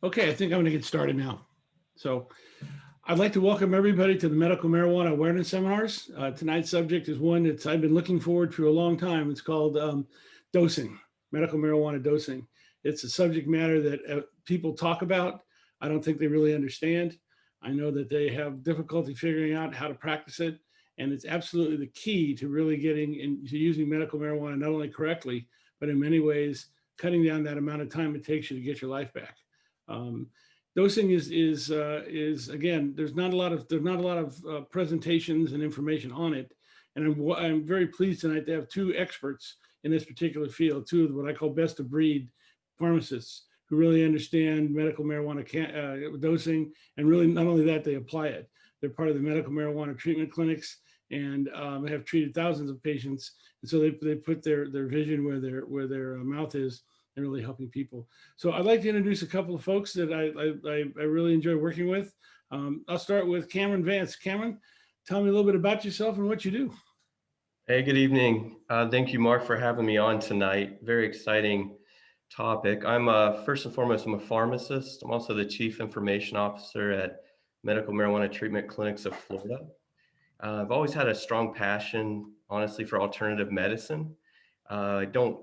Okay, I think I'm going to get started now. So I'd like to welcome everybody to the Medical Marijuana Awareness Seminars. Tonight's subject is one that I've been looking forward to a long time. It's called dosing, medical marijuana dosing. It's a subject matter that people talk about. I don't think they really understand. I know that they have difficulty figuring out how to practice it. And it's absolutely the key to really getting into using medical marijuana, not only correctly, but in many ways, cutting down that amount of time it takes you to get your life back. Dosing is again, there's not a lot of presentations and information on it, and I'm very pleased tonight to have two experts in this particular field, two of what I call best of breed pharmacists who really understand medical marijuana dosing, and really not only that, they apply it. They're part of the medical marijuana treatment clinics and have treated thousands of patients, and so they put their vision where their mouth is, and really helping people. So I'd like to introduce a couple of folks that I really enjoy working with. I'll start with Cameron Vance. Cameron, tell me a little bit about yourself and what you do. Hey, good evening. Thank you, Marc, for having me on tonight. Very exciting topic. I'm first and foremost, I'm a pharmacist. I'm also the Chief Information Officer at Medical Marijuana Treatment Clinics of Florida. I've always had a strong passion, honestly, for alternative medicine. I don't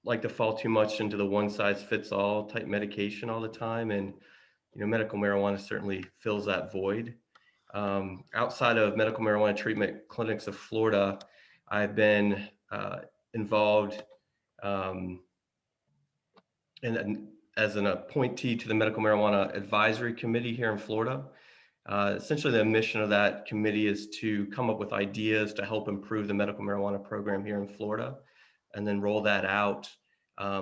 like to fall too much into the one size fits all type medication all the time. And, medical marijuana certainly fills that void. Outside of medical marijuana treatment clinics of Florida, I've been involved as an appointee to the Medical Marijuana Advisory Committee here in Florida. Essentially, the mission of that committee is to come up with ideas to help improve the medical marijuana program here in Florida, and then roll that out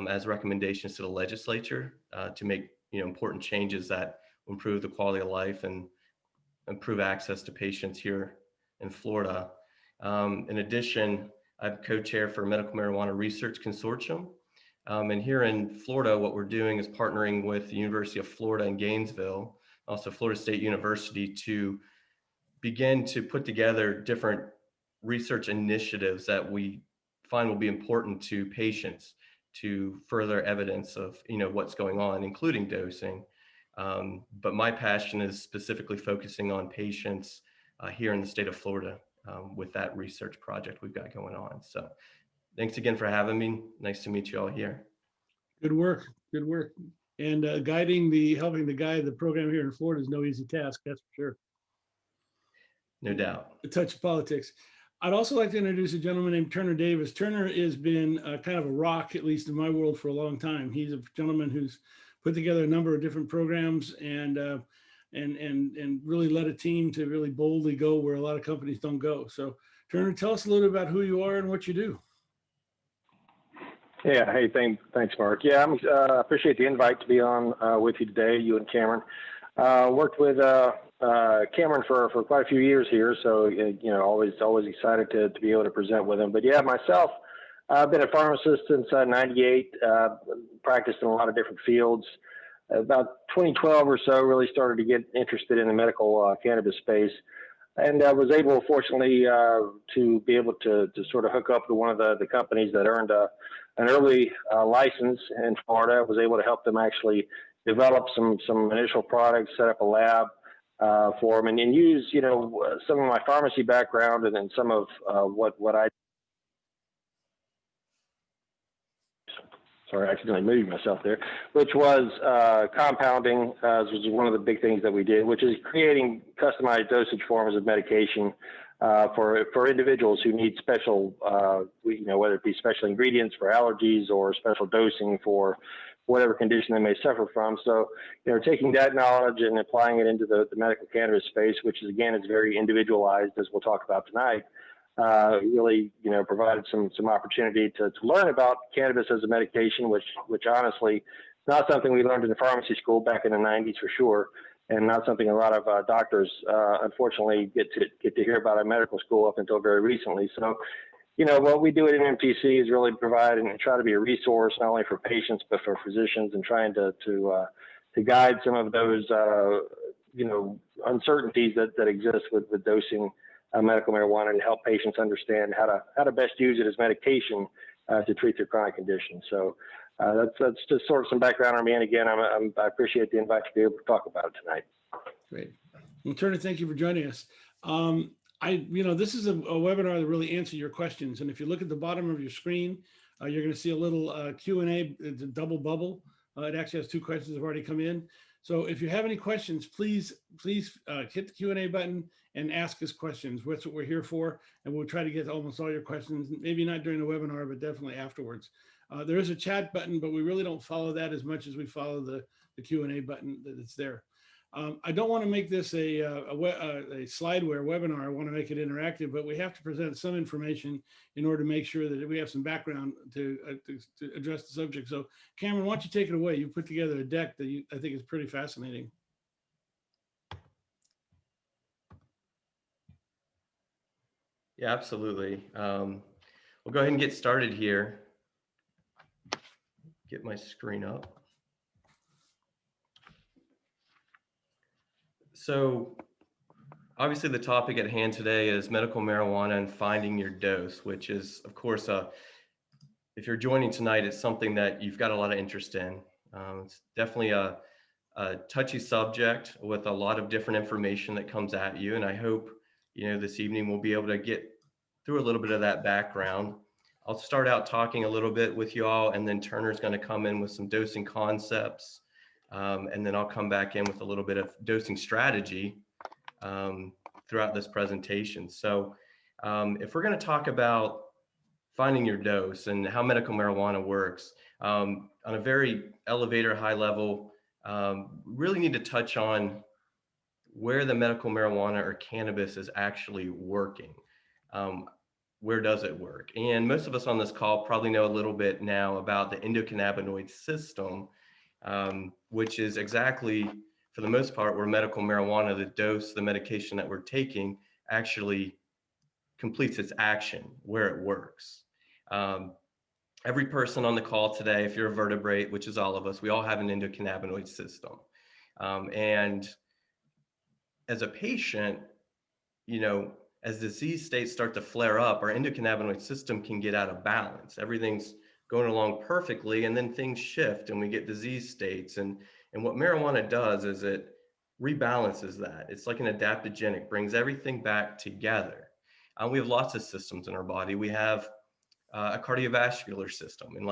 as recommendations to the legislature to make important changes that will improve the quality of life and improve access to patients here in Florida. In addition, I'm co-chair for Medical Marijuana Research Consortium. And here in Florida, what we're doing is partnering with the University of Florida in Gainesville, also Florida State University, to begin to put together different research initiatives that we find will be important to patients to further evidence of what's going on, including dosing. But my passion is specifically focusing on patients here in the state of Florida with that research project we've got going on. So thanks again for having me. Nice to meet you all here. Good work, good work. And helping to guide the program here in Florida is no easy task, that's for sure. No doubt. A touch of politics. I'd also like to introduce a gentleman named Turner Davis. Turner has been kind of a rock, at least in my world, for a long time. He's a gentleman who's put together a number of different programs and really led a team to really boldly go where a lot of companies don't go. So Turner, tell us a little bit about who you are and what you do. Yeah, hey, thanks, Marc. Yeah, I appreciate the invite to be on with you today, you and Cameron. Worked with Cameron for quite a few years here, so always excited to be able to present with him. But yeah, myself, I've been a pharmacist since '98. Practiced in a lot of different fields. About 2012 or so, really started to get interested in the medical cannabis space, and I was able, fortunately, to be able to sort of hook up to one of the companies that earned an early license in Florida. I was able to help them actually develop some initial products, set up a lab for them, and use some of my pharmacy background and then some of what I. Sorry, I accidentally moved myself there, which was compounding, which was one of the big things that we did, which is creating customized dosage forms of medication for individuals who need special, whether it be special ingredients for allergies or special dosing for whatever condition they may suffer from. So, taking that knowledge and applying it into the medical cannabis space, which is, again, is very individualized, as we'll talk about tonight. Really, provided some opportunity to learn about cannabis as a medication, which honestly is not something we learned in the pharmacy school back in the 90s for sure, and not something a lot of doctors, unfortunately, get to hear about in medical school up until very recently. So, what we do at MMTC is really provide and try to be a resource not only for patients but for physicians, and trying to guide some of those uncertainties that exist with dosing medical marijuana, and help patients understand how to best use it as medication to treat their chronic conditions. So That's just sort of some background on me. And again, I appreciate the invite to be able to talk about it tonight. Great. Well, Turner, thank you for joining us. This is a webinar that really answers your questions. And if you look at the bottom of your screen, you're going to see a little Q&A, it's a double bubble. It actually has 2 questions that have already come in. So if you have any questions, please hit the Q&A button and ask us questions. That's what we're here for. And we'll try to get almost all your questions, maybe not during the webinar, but definitely afterwards. There is a chat button, but we really don't follow that as much as we follow the Q&A button that's there. I don't want to make this a slideware webinar. I want to make it interactive, but we have to present some information in order to make sure that we have some background to address the subject. So Cameron, why don't you take it away? You put together a deck that I think is pretty fascinating. Yeah, absolutely. We'll go ahead and get started here. Get my screen up. So obviously the topic at hand today is medical marijuana and finding your dose, which is, of course, if you're joining tonight, it's something that you've got a lot of interest in. It's definitely a touchy subject with a lot of different information that comes at you. And I hope, this evening we'll be able to get through a little bit of that background. I'll start out talking a little bit with you all, and then Turner's going to come in with some dosing concepts. And then I'll come back in with a little bit of dosing strategy throughout this presentation. So if we're going to talk about finding your dose and how medical marijuana works on a very elevator high level, really need to touch on where the medical marijuana or cannabis is actually working. Where does it work? And most of us on this call probably know a little bit now about the endocannabinoid system, which is exactly, for the most part, where medical marijuana, the dose, the medication that we're taking, actually completes its action, where it works. Every person on the call today, if you're a vertebrate, which is all of us, we all have an endocannabinoid system. And as a patient, as disease states start to flare up, our endocannabinoid system can get out of balance. Everything's going along perfectly, and then things shift and we get disease states. And what marijuana does is it rebalances that. It's like an adaptogenic, brings everything back together. We have lots of systems in our body. We have a cardiovascular system, and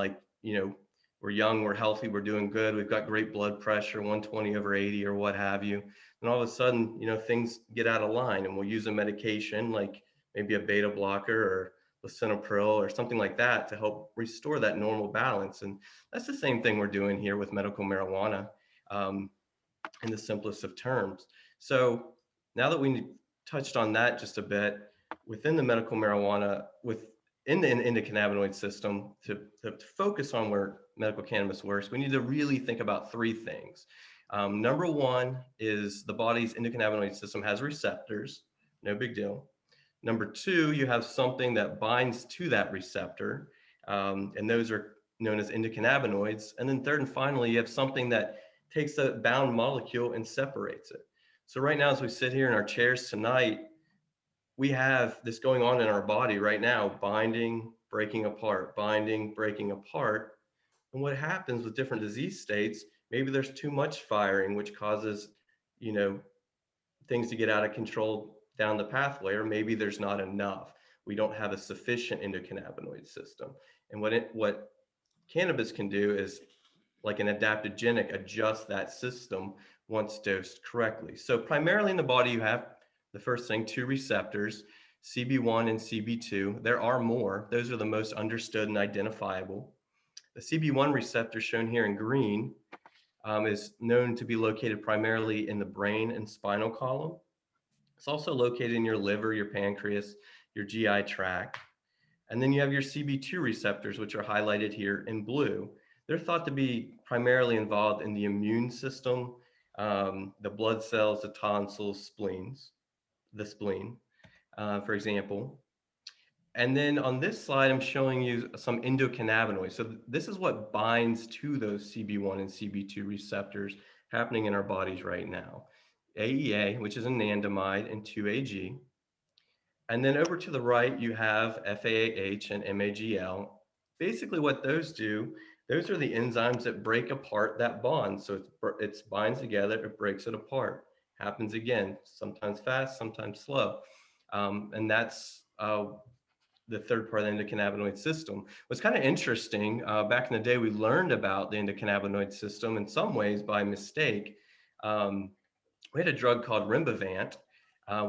we're young, we're healthy, we're doing good. We've got great blood pressure, 120/80 or what have you. And all of a sudden, things get out of line, and we'll use a medication like maybe a beta blocker or lisinopril or something like that to help restore that normal balance. And that's the same thing we're doing here with medical marijuana in the simplest of terms. So now that we touched on that just a bit, within the medical marijuana, in the endocannabinoid system, to focus on where medical cannabis works, we need to really think about 3 things. Number 1 is the body's endocannabinoid system has receptors, no big deal. Number 2, you have something that binds to that receptor, and those are known as endocannabinoids. And then 3rd and finally, you have something that takes a bound molecule and separates it. So right now, as we sit here in our chairs tonight, we have this going on in our body right now, binding, breaking apart, binding, breaking apart. And what happens with different disease states, maybe there's too much firing, which causes, things to get out of control down the pathway, or maybe there's not enough. We don't have a sufficient endocannabinoid system. And what cannabis can do is, like an adaptogenic, adjust that system once dosed correctly. So primarily in the body, you have the first thing, 2 receptors, CB1 and CB2. There are more. Those are the most understood and identifiable. The CB1 receptor, shown here in green, is known to be located primarily in the brain and spinal column. It's also located in your liver, your pancreas, your GI tract. And then you have your CB2 receptors, which are highlighted here in blue. They're thought to be primarily involved in the immune system, the blood cells, the tonsils, the spleen, for example. And then on this slide, I'm showing you some endocannabinoids. So this is what binds to those CB1 and CB2 receptors happening in our bodies right now. AEA, which is an anandamide, and 2-AG. And then over to the right, you have FAAH and MAGL. Basically what those do, Those are the enzymes that break apart that bond. So it binds together, it breaks it apart. Happens again, sometimes fast, sometimes slow. And that's the third part of the endocannabinoid system. What's kind of interesting, back in the day, we learned about the endocannabinoid system in some ways by mistake. We had a drug called Rimbavant,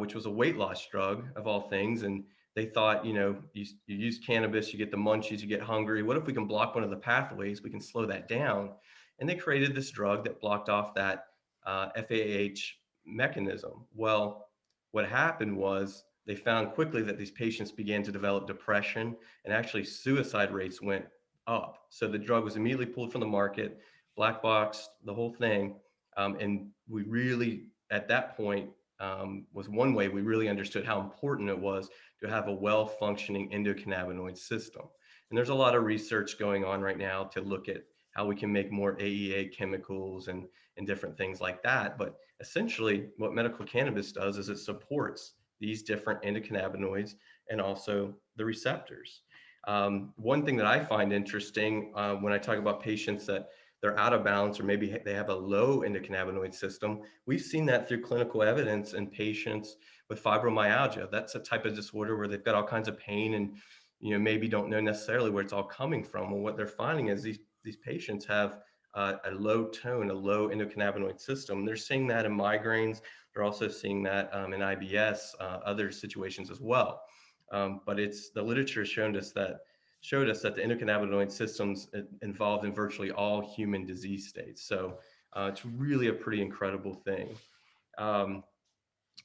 which was a weight loss drug of all things. And they thought, you use cannabis, you get the munchies, you get hungry. What if we can block one of the pathways? We can slow that down. And they created this drug that blocked off that FAH mechanism. Well, what happened was they found quickly that these patients began to develop depression, and actually suicide rates went up. So the drug was immediately pulled from the market, black boxed, the whole thing. And we really, at that point, was one way we really understood how important it was to have a well-functioning endocannabinoid system. And there's a lot of research going on right now to look at how we can make more AEA chemicals and different things like that. But essentially, what medical cannabis does is it supports these different endocannabinoids and also the receptors. One thing that I find interesting when I talk about patients that they're out of balance, or maybe they have a low endocannabinoid system, we've seen that through clinical evidence in patients with fibromyalgia. That's a type of disorder where they've got all kinds of pain and maybe don't know necessarily where it's all coming from. Well, what they're finding is these patients have a low tone, a low endocannabinoid system. They're seeing that in migraines. They're also seeing that in IBS, other situations as well. But the literature has showed us that the endocannabinoid system's involved in virtually all human disease states. So it's really a pretty incredible thing.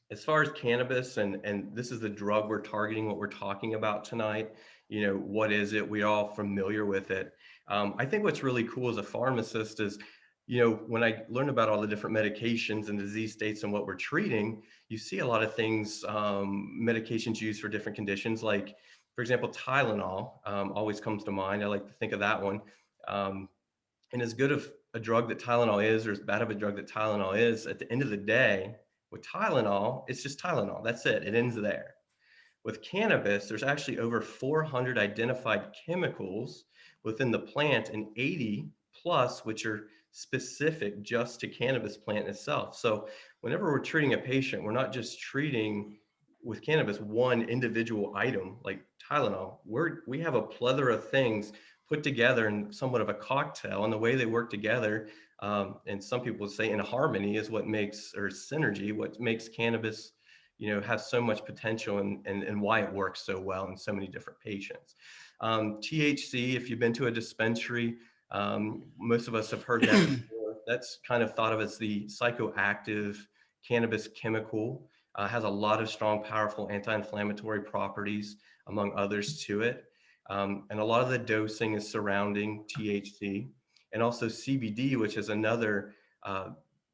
As far as cannabis, and this is the drug we're targeting, what we're talking about tonight, what is it? We're all familiar with it. I think what's really cool as a pharmacist is, when I learn about all the different medications and disease states and what we're treating, you see a lot of things, medications used for different conditions, like, for example, Tylenol always comes to mind. I like to think of that one. And as good of a drug that Tylenol is, or as bad of a drug that Tylenol is, at the end of the day, with Tylenol, it's just Tylenol. That's it. It ends there. With cannabis, there's actually over 400 identified chemicals within the plant and 80 plus, which are specific just to cannabis plant itself. So whenever we're treating a patient, we're not just treating with cannabis one individual item like Tylenol. We have a plethora of things put together in somewhat of a cocktail, and the way they work together, and some people would say in harmony, is what makes, or synergy, what makes cannabis have so much potential, and why it works so well in so many different patients. THC, if you've been to a dispensary, most of us have heard that before. That's kind of thought of as the psychoactive cannabis chemical. Has a lot of strong, powerful anti-inflammatory properties, among others, to it. And a lot of the dosing is surrounding THC, and also CBD, which is another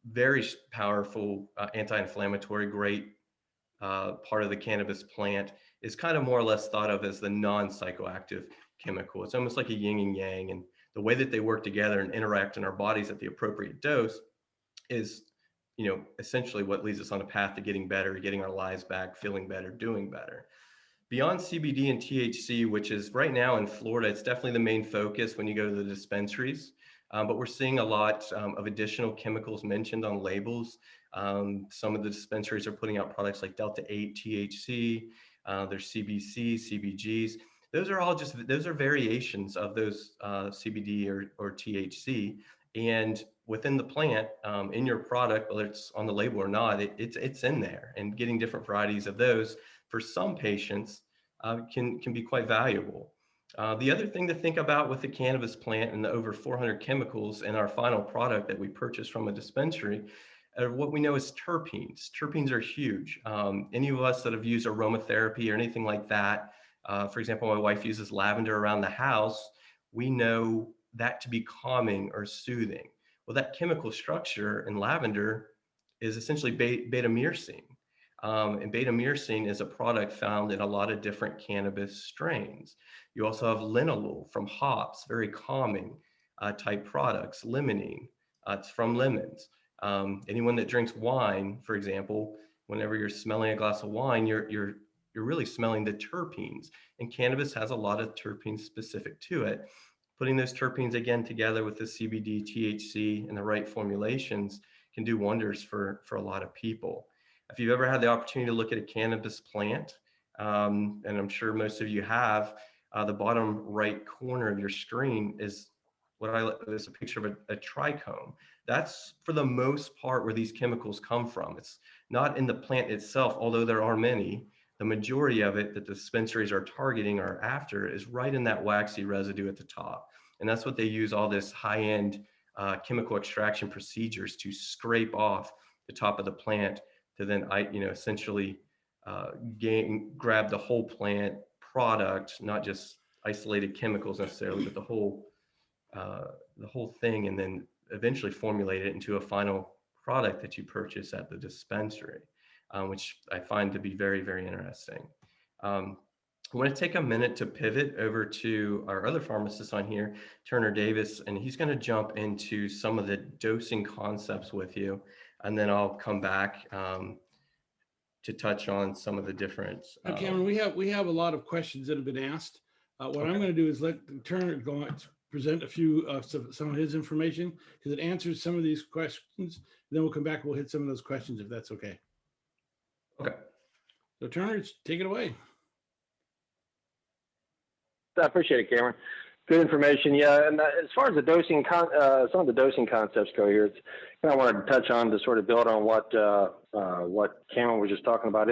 very powerful anti-inflammatory, great part of the cannabis plant, is kind of more or less thought of as the non-psychoactive chemical. It's almost like a yin and yang, and the way that they work together and interact in our bodies at the appropriate dose is, essentially what leads us on a path to getting better, getting our lives back, feeling better, doing better. Beyond CBD and THC, which is right now in Florida, it's definitely the main focus when you go to the dispensaries. But we're seeing a lot of additional chemicals mentioned on labels. Some of the dispensaries are putting out products like Delta 8 THC, there's CBC, CBGs. Those are variations of those CBD or THC. And within the plant, in your product, whether it's on the label or not, it's in there. And getting different varieties of those for some patients can be quite valuable. The other thing to think about with the cannabis plant and the over 400 chemicals in our final product that we purchased from a dispensary, what we know is terpenes. Terpenes are huge. Any of us that have used aromatherapy or anything like that, for example, my wife uses lavender around the house, we know that to be calming or soothing. Well, that chemical structure in lavender is essentially beta-myrcene. And beta-myrcene is a product found in a lot of different cannabis strains. You also have linalool from hops, very calming type products. Limonene, it's from lemons. Anyone that drinks wine, for example, whenever you're smelling a glass of wine, you're really smelling the terpenes. And cannabis has a lot of terpenes specific to it. putting those terpenes again together with the CBD, THC, and the right formulations can do wonders for a lot of people. If you've ever had the opportunity to look at a cannabis plant, and I'm sure most of you have, the bottom right corner of your screen is is a picture of a trichome. That's for the most part where these chemicals come from. It's not in the plant itself, although there are many. The majority of it that dispensaries are targeting or after is right in that waxy residue at the top. And that's what they use all this high-end chemical extraction procedures to scrape off the top of the plant to then, essentially grab the whole plant product, not just isolated chemicals necessarily, but the whole thing, and then eventually formulate it into a final product that you purchase at the dispensary, which I find to be very, very interesting. I want to take a minute to pivot over to our other pharmacist on here, Turner Davis, and he's going to jump into some of the dosing concepts with you, and then I'll come back to touch on some of the different. Cameron, we have a lot of questions that have been asked. What I'm going to do is let Turner go on to present a few some of his information, because it answers some of these questions. Then we'll come back. We'll hit some of those questions if that's okay. Okay. So Turner, take it away. I appreciate it, Cameron. Good information. Yeah, and as far as the dosing, some of the dosing concepts go here, it's kind of wanted to touch on to sort of build on what Cameron was just talking about.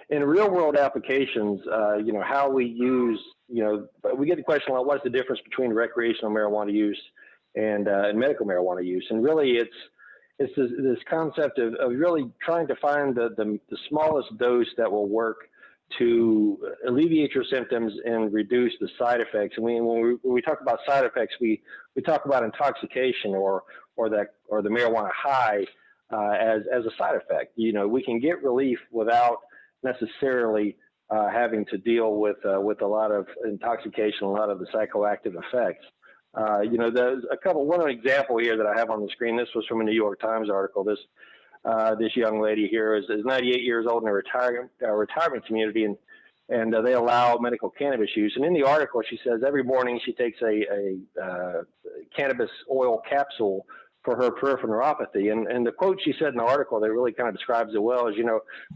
In real world applications, how we use, we get the question, well, what's the difference between recreational marijuana use and medical marijuana use? And really, it's this concept of really trying to find the smallest dose that will work to alleviate your symptoms and reduce the side effects. And when we talk about side effects, we talk about intoxication or the marijuana high as a side effect. We can get relief without necessarily having to deal with a lot of intoxication, a lot of the psychoactive effects. There's one example here that I have on the screen. This was from a New York Times article. This young lady here is 98 years old in a retirement community, and they allow medical cannabis use. And in the article, she says every morning she takes a cannabis oil capsule for her peripheral neuropathy. And the quote she said in the article that really kind of describes it well is,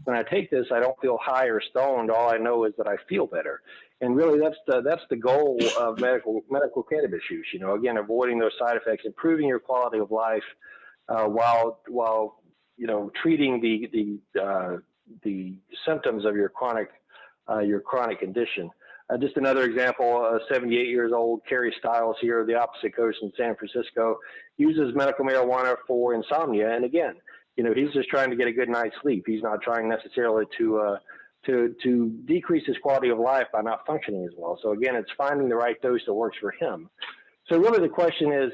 when I take this, I don't feel high or stoned. All I know is that I feel better. And really, that's the goal of medical cannabis use. Again, avoiding those side effects, improving your quality of life while treating the symptoms of your chronic condition. Just another example, 78 years old, Carrie Stiles here of the opposite coast in San Francisco, uses medical marijuana for insomnia. And again, he's just trying to get a good night's sleep. He's not trying necessarily to decrease his quality of life by not functioning as well. So again, it's finding the right dose that works for him. So really the question is,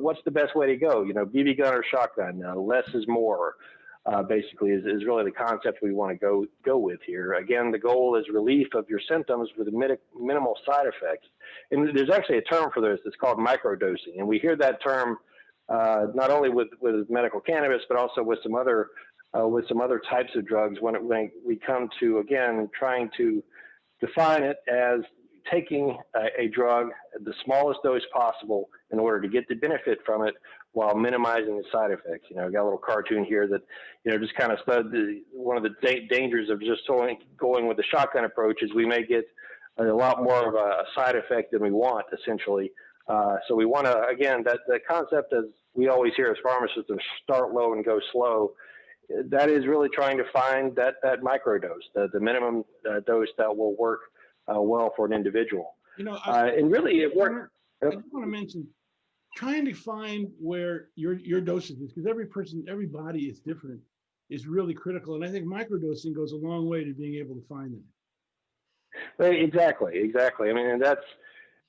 what's the best way to go? BB gun or shotgun? Less is more, basically, is really the concept we want to go with here. Again, the goal is relief of your symptoms with minimal side effects. And there's actually a term for this. It's called microdosing. And we hear that term not only with medical cannabis, but also with some other types of drugs when we come to, again, trying to define it as taking a drug at the smallest dose possible in order to get the benefit from it while minimizing the side effects. I've got a little cartoon here that, just kind of one of the dangers of just going with the shotgun approach is we may get a lot more of a side effect than we want, essentially. So we want to, again, that concept, as we always hear as pharmacists, of start low and go slow, that is really trying to find that microdose, the minimum dose that will work well for an individual. And really it worked. I just want to mention trying to find where your dosage is, because every body is different, is really critical. And I think microdosing goes a long way to being able to find that. Exactly. I mean, and that's,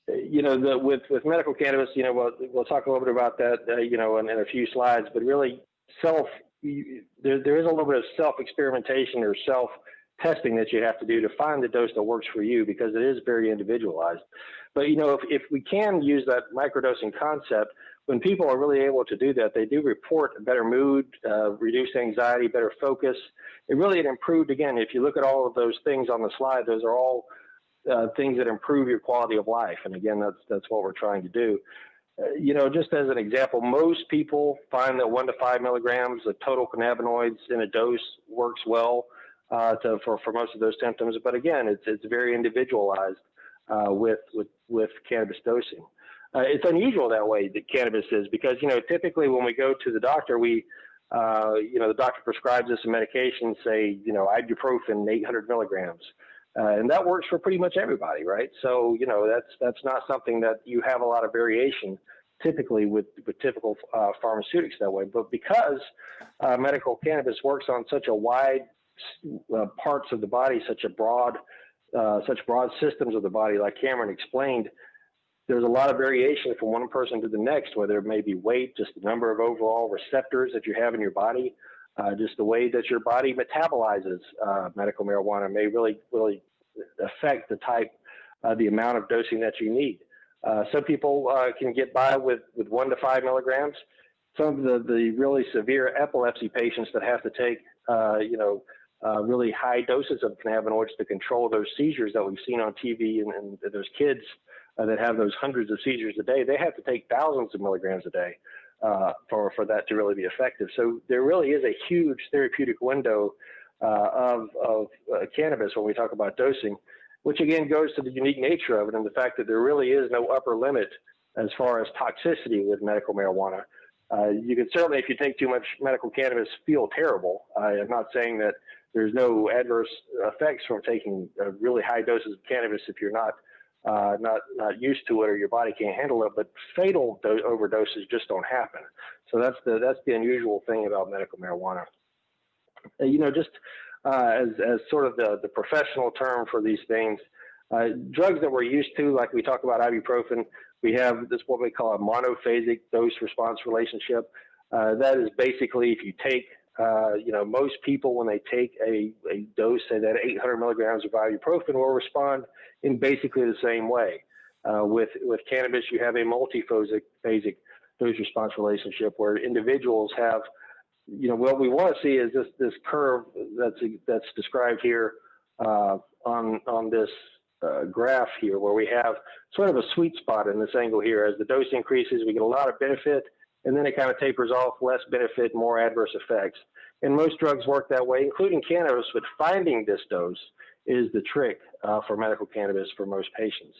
with medical cannabis, we'll talk a little bit about that, in a few slides, but really there is a little bit of self-experimentation or self-testing that you have to do to find the dose that works for you, because it is very individualized. But, if we can use that microdosing concept, when people are really able to do that, they do report a better mood, reduced anxiety, better focus. It improved, again, if you look at all of those things on the slide, those are all things that improve your quality of life. And again, that's what we're trying to do. Just as an example, most people find that 1 to 5 milligrams of total cannabinoids in a dose works well for most of those symptoms. But again, it's very individualized with cannabis dosing. It's unusual that way that cannabis is, because typically when we go to the doctor, the doctor prescribes us a medication, say ibuprofen 800 milligrams. And that works for pretty much everybody, right? So, that's not something that you have a lot of variation typically with typical pharmaceutics that way. But because medical cannabis works on such a wide parts of the body, such broad systems of the body, like Cameron explained, there's a lot of variation from one person to the next, whether it may be weight, just the number of overall receptors that you have in your body, just the way that your body metabolizes medical marijuana may really affect the amount of dosing that you need. Some people can get by with 1 to 5 milligrams. Some of the really severe epilepsy patients that have to take really high doses of cannabinoids to control those seizures that we've seen on TV, and those kids that have those hundreds of seizures a day, they have to take thousands of milligrams a day for that to really be effective. So there really is a huge therapeutic window of cannabis when we talk about dosing, which again goes to the unique nature of it and the fact that there really is no upper limit as far as toxicity with medical marijuana. You can certainly, if you take too much medical cannabis, feel terrible. I'm not saying that there's no adverse effects from taking really high doses of cannabis if you're not used to it or your body can't handle it, but fatal overdoses just don't happen. So that's the unusual thing about medical marijuana. Just as sort of the professional term for these things, drugs that we're used to, like we talk about ibuprofen, we have this what we call a monophasic dose-response relationship. That is basically if you take, most people when they take a dose, say that 800 milligrams of ibuprofen, will respond in basically the same way. With cannabis, you have a multiphasic dose-response relationship where individuals have, what we want to see is this curve that's described here on this graph here, where we have sort of a sweet spot in this angle here. As the dose increases, we get a lot of benefit, and then it kind of tapers off, less benefit, more adverse effects. And most drugs work that way, including cannabis, but finding this dose is the trick for medical cannabis for most patients.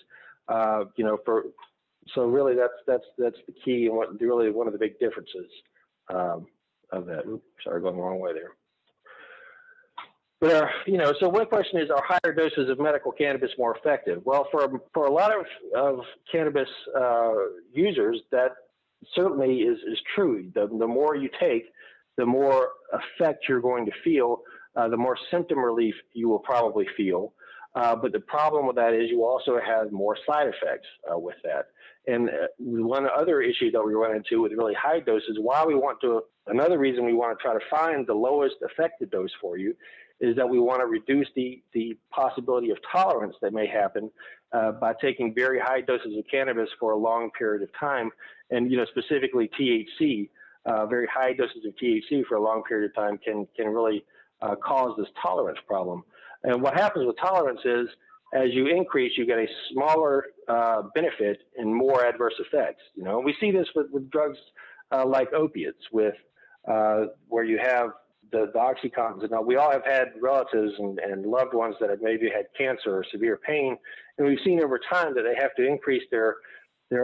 So really that's the key and really one of the big differences of that. Oops, sorry, going the wrong way there. But so one question is, are higher doses of medical cannabis more effective? Well, for a lot of cannabis users, that certainly is true. The more you take, the more effect you're going to feel, the more symptom relief you will probably feel. But the problem with that is you also have more side effects with that. And one other issue that we run into with really high doses, another reason we want to try to find the lowest effective dose for you, is that we want to reduce the possibility of tolerance that may happen by taking very high doses of cannabis for a long period of time. And, specifically THC, very high doses of THC for a long period of time can really cause this tolerance problem. And what happens with tolerance is, as you increase, you get a smaller benefit and more adverse effects. We see this with drugs like opiates, where you have the OxyContins. And we all have had relatives and loved ones that have maybe had cancer or severe pain, and we've seen over time that they have to increase their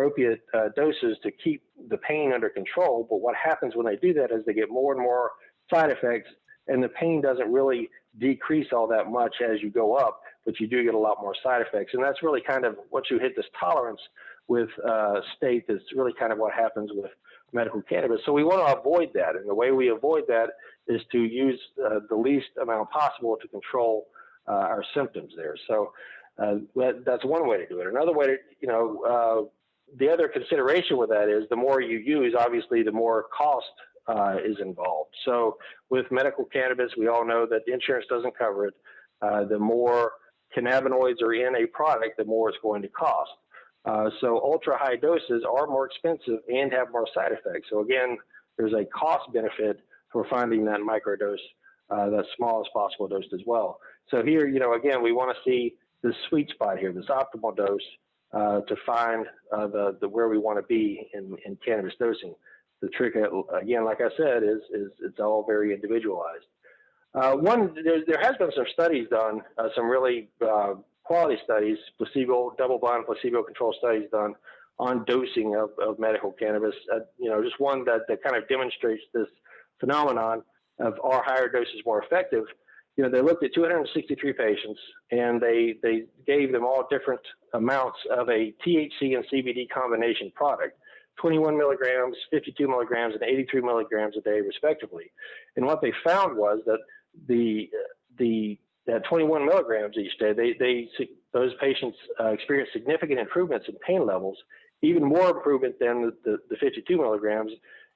opiate doses to keep the pain under control. But what happens when they do that is they get more and more side effects, and the pain doesn't really decrease all that much as you go up, but you do get a lot more side effects. And that's really kind of once you hit this tolerance with state, that's really kind of what happens with medical cannabis. So we want to avoid that. And the way we avoid that is to use the least amount possible to control our symptoms there. So that's one way to do it. Another way to, the other consideration with that is the more you use, obviously, the more cost is involved. So with medical cannabis, we all know that the insurance doesn't cover it. The more cannabinoids are in a product, the more it's going to cost. So ultra high doses are more expensive and have more side effects. So again, there's a cost benefit for finding that microdose, that smallest possible dose as well. So here, again, we want to see sweet spot here, this optimal dose to find the where we want to be in cannabis dosing. The trick, again, like I said, is it's all very individualized. There has been some studies done, some really quality studies, double-blind placebo-controlled studies done on dosing of medical cannabis. Just one that kind of demonstrates this phenomenon of are higher doses more effective. They looked at 263 patients, and they gave them all different amounts of a THC and CBD combination product, 21 milligrams, 52 milligrams, and 83 milligrams a day, respectively. And what they found was that at 21 milligrams each day, those patients experienced significant improvements in pain levels, even more improvement than the 52 milligrams.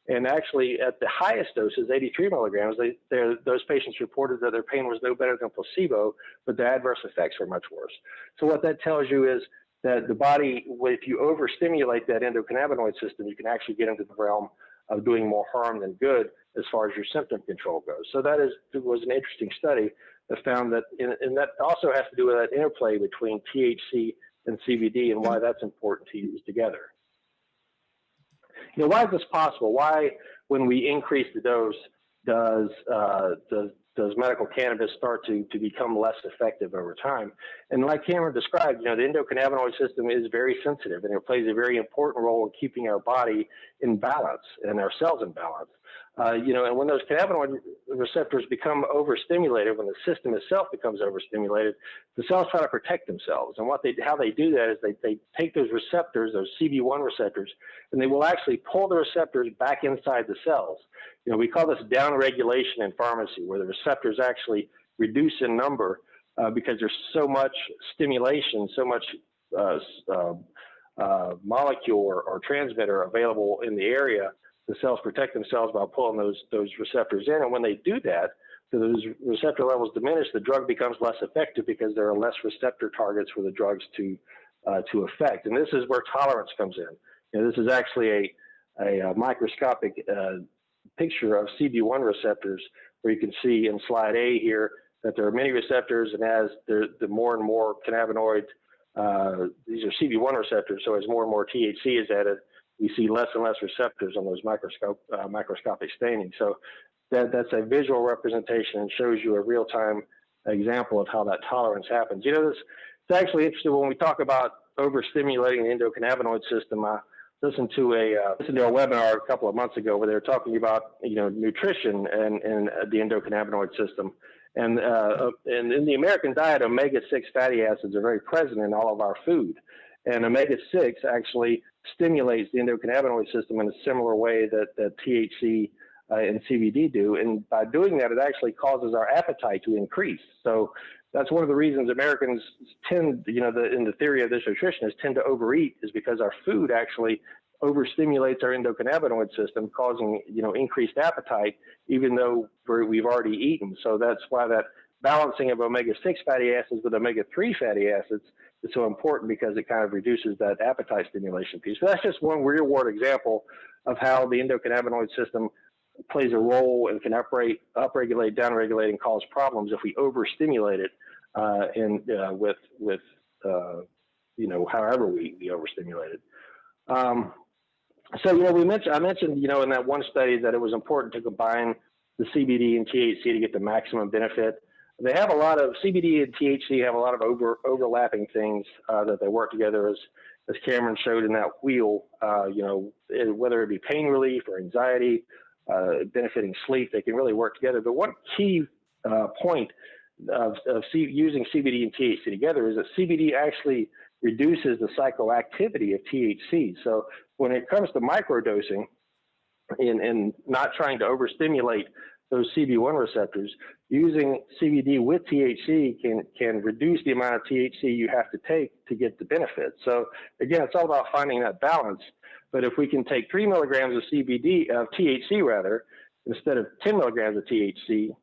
And actually, at the highest doses, 83 milligrams, those patients reported that their pain was no better than placebo, but the adverse effects were much worse. So what that tells you is that the body, if you overstimulate that endocannabinoid system, you can actually get into the realm of doing more harm than good as far as your symptom control goes. So it was an interesting study that found that, and that also has to do with that interplay between THC and CBD and why that's important to use together. Why is this possible? Why, when we increase the dose, does medical cannabis start to become less effective over time? And like Cameron described, the endocannabinoid system is very sensitive, and it plays a very important role in keeping our body in balance and our cells in balance. And when those cannabinoid receptors become overstimulated, when the system itself becomes overstimulated, the cells try to protect themselves. And how they do that is they take those receptors, those CB1 receptors, and they will actually pull the receptors back inside the cells. We call this downregulation in pharmacy, where the receptors actually reduce in number because there's so much stimulation, so much molecule or transmitter available in the area. The cells protect themselves by pulling those receptors in, and when they do that, so those receptor levels diminish, the drug becomes less effective because there are less receptor targets for the drugs to affect. And this is where tolerance comes in. This is actually a microscopic picture of CB1 receptors, where you can see in slide A here that there are many receptors, and as the more and more cannabinoid, these are CB1 receptors, so as more and more THC is added, we see less and less receptors on those microscopic staining. So that's a visual representation and shows you a real-time example of how that tolerance happens. It's actually interesting when we talk about overstimulating the endocannabinoid system. I listened to a webinar a couple of months ago where they were talking about nutrition and the endocannabinoid system. And in the American diet, omega-6 fatty acids are very present in all of our food. And omega-6 actually stimulates the endocannabinoid system in a similar way that THC and CBD do. And by doing that, it actually causes our appetite to increase. So that's one of the reasons Americans tend, in the theory of this nutritionists, tend to overeat, is because our food actually overstimulates our endocannabinoid system, causing, increased appetite, even though we've already eaten. So that's why that balancing of omega-6 fatty acids with omega-3 fatty acids is so important, because it kind of reduces that appetite stimulation piece. So that's just one real-world example of how the endocannabinoid system plays a role and can upregulate, downregulate, and cause problems if we overstimulate it, however we overstimulate it. I mentioned, in that one study that it was important to combine the CBD and THC to get the maximum benefit. They have a lot of CBD and THC have a lot of overlapping things that they work together, as Cameron showed in that wheel. Whether it be pain relief or anxiety, benefiting sleep, they can really work together. But one key point of using CBD and THC together is that CBD actually reduces the psychoactivity of THC. So when it comes to microdosing and not trying to overstimulate those CB1 receptors, using CBD with THC can reduce the amount of THC you have to take to get the benefit. So again, it's all about finding that balance. But if we can take 3 milligrams of THC rather, instead of 10 milligrams of THC,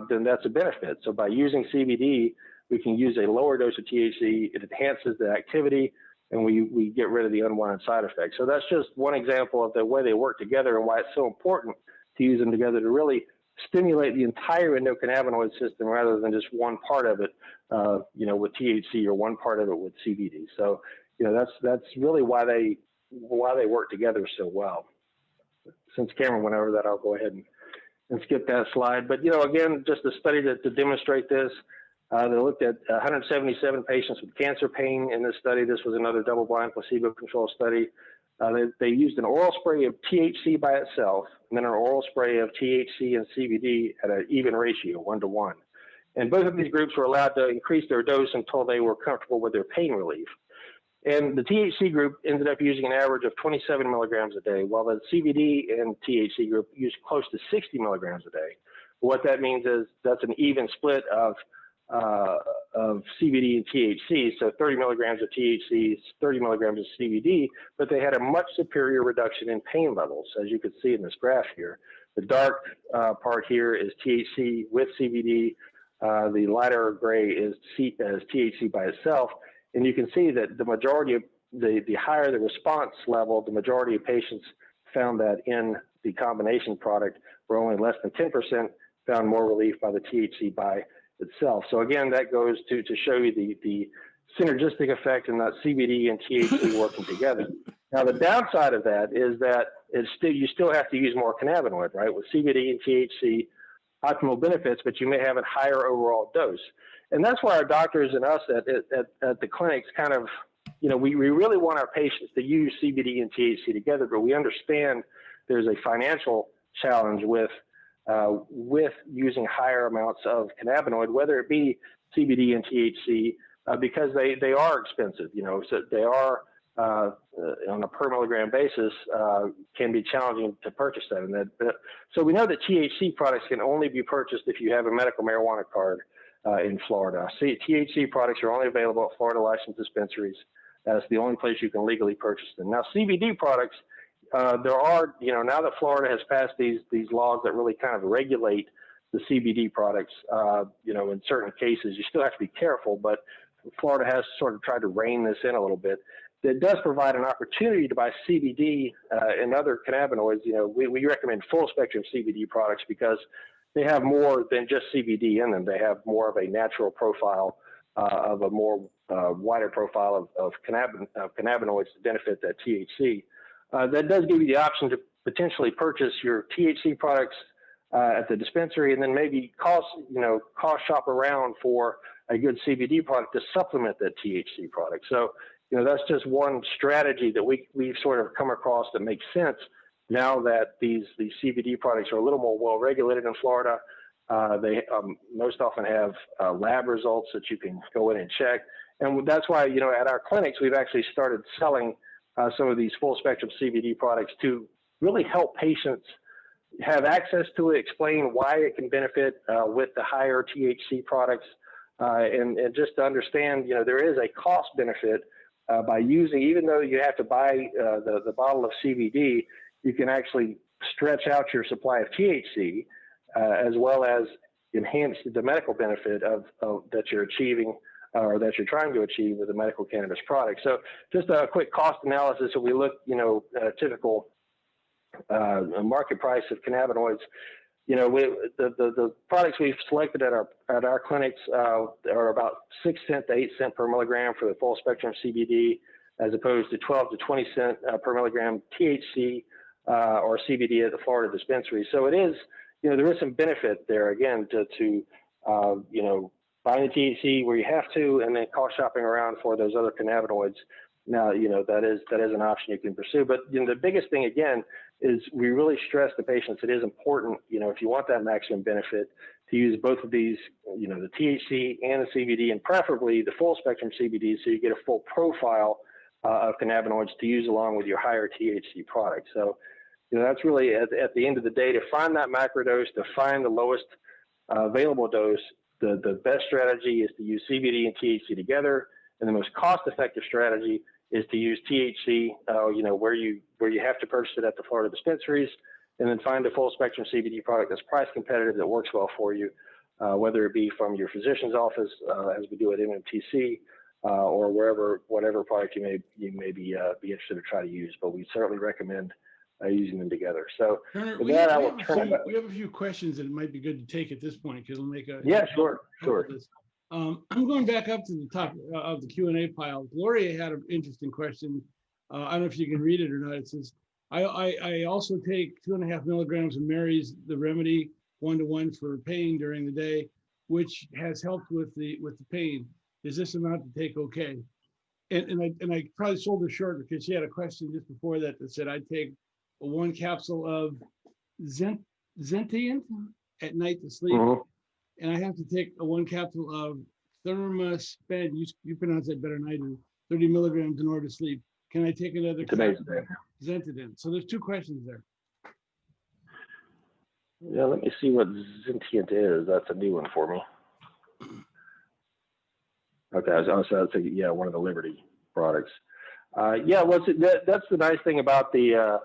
then that's a benefit. So by using CBD, we can use a lower dose of THC. It enhances the activity, and we get rid of the unwanted side effects. So that's just one example of the way they work together and why it's so important to use them together to really stimulate the entire endocannabinoid system rather than just one part of it, with THC or one part of it with CBD. So, that's really why they work together so well. Since Cameron went over that, I'll go ahead and skip that slide. But, again, just a study to demonstrate this. They looked at 177 patients with cancer pain in this study. This was another double-blind placebo-controlled study. They used an oral spray of THC by itself, and then an oral spray of THC and CBD at an even ratio, 1-to-1. And both of these groups were allowed to increase their dose until they were comfortable with their pain relief. And the THC group ended up using an average of 27 milligrams a day, while the CBD and THC group used close to 60 milligrams a day. What that means is that's an even split of CBD and THC, so 30 milligrams of THC, 30 milligrams of CBD, but they had a much superior reduction in pain levels, as you can see in this graph here. The dark part here is THC with CBD. The lighter gray is THC by itself. And you can see that the majority of the higher the response level, the majority of patients found that in the combination product, where only less than 10% found more relief by the THC by itself. So again, that goes to show you the synergistic effect in that CBD and THC working together. Now, the downside of that is that you still have to use more cannabinoid, right? With CBD and THC, optimal benefits, but you may have a higher overall dose. And that's why our doctors and us at the clinics kind of, we really want our patients to use CBD and THC together, but we understand there's a financial challenge with using higher amounts of cannabinoid, whether it be CBD and THC, because they are expensive, so they are on a per milligram basis can be challenging to purchase them. So we know that THC products can only be purchased if you have a medical marijuana card in Florida. THC products are only available at Florida licensed dispensaries. That's the only place you can legally purchase them. Now, CBD products, there are, now that Florida has passed these laws that really kind of regulate the CBD products, in certain cases, you still have to be careful, but Florida has sort of tried to rein this in a little bit. It does provide an opportunity to buy CBD and other cannabinoids. We recommend full spectrum CBD products because they have more than just CBD in them. They have more of a natural profile, of a more wider profile of cannabinoids to benefit that THC. That does give you the option to potentially purchase your THC products at the dispensary, and then maybe cost shop around for a good CBD product to supplement that THC product. So, that's just one strategy that we've sort of come across that makes sense now that these CBD products are a little more well regulated in Florida. They most often have lab results that you can go in and check. And that's why, at our clinics, we've actually started selling some of these full spectrum CBD products to really help patients have access to it, explain why it can benefit with the higher THC products, and just to understand, there is a cost benefit by using, even though you have to buy the bottle of CBD, you can actually stretch out your supply of THC as well as enhance the medical benefit of that you're achieving or that you're trying to achieve with a medical cannabis product. So just a quick cost analysis. So we look, at a typical market price of cannabinoids. The products we've selected at our clinics are about 6 cents to 8 cents per milligram for the full spectrum CBD, as opposed to 12 to 20 cents per milligram THC or CBD at the Florida dispensary. So it is, there is some benefit there again to buying the THC where you have to, and then cost shopping around for those other cannabinoids. Now, that is an option you can pursue. But the biggest thing again is we really stress to patients it is important, if you want that maximum benefit, to use both of these, the THC and the CBD, and preferably the full spectrum CBD, so you get a full profile of cannabinoids to use along with your higher THC product. So, that's really at the end of the day, to find that macrodose, to find the lowest available dose. The best strategy is to use CBD and THC together, and the most cost-effective strategy is to use THC, where you have to purchase it at the Florida dispensaries, and then find a full spectrum CBD product that's price competitive, that works well for you, whether it be from your physician's office, as we do at MMTC, or whatever product you may be interested to try to use. But we certainly recommend using them together. So Turner, with we that, have, I we will have a turn it few, back. we have a few questions that it might be good to take at this point because we'll make a Yeah, sure. I'm going back up to the top of the Q&A pile. Gloria had an interesting question. I don't know if you can read it or not. It says, I also take 2.5 milligrams of Mary's the Remedy 1-to-1 for pain during the day, which has helped with the pain. Is this amount to take okay? And I probably sold her short because she had a question just before that said I'd take 1 capsule of Zentiant at night to sleep, and I have to take 1 capsule of Thermospend. You pronounce that better than I do. 30 milligrams in order to sleep. Can I take another capsule of Zentiant? So there's 2 questions there. Yeah, let me see what Zentiant is. That's a new one for me. Okay, I was thinking, yeah, one of the Liberty products. Yeah, well, that's the nice thing about the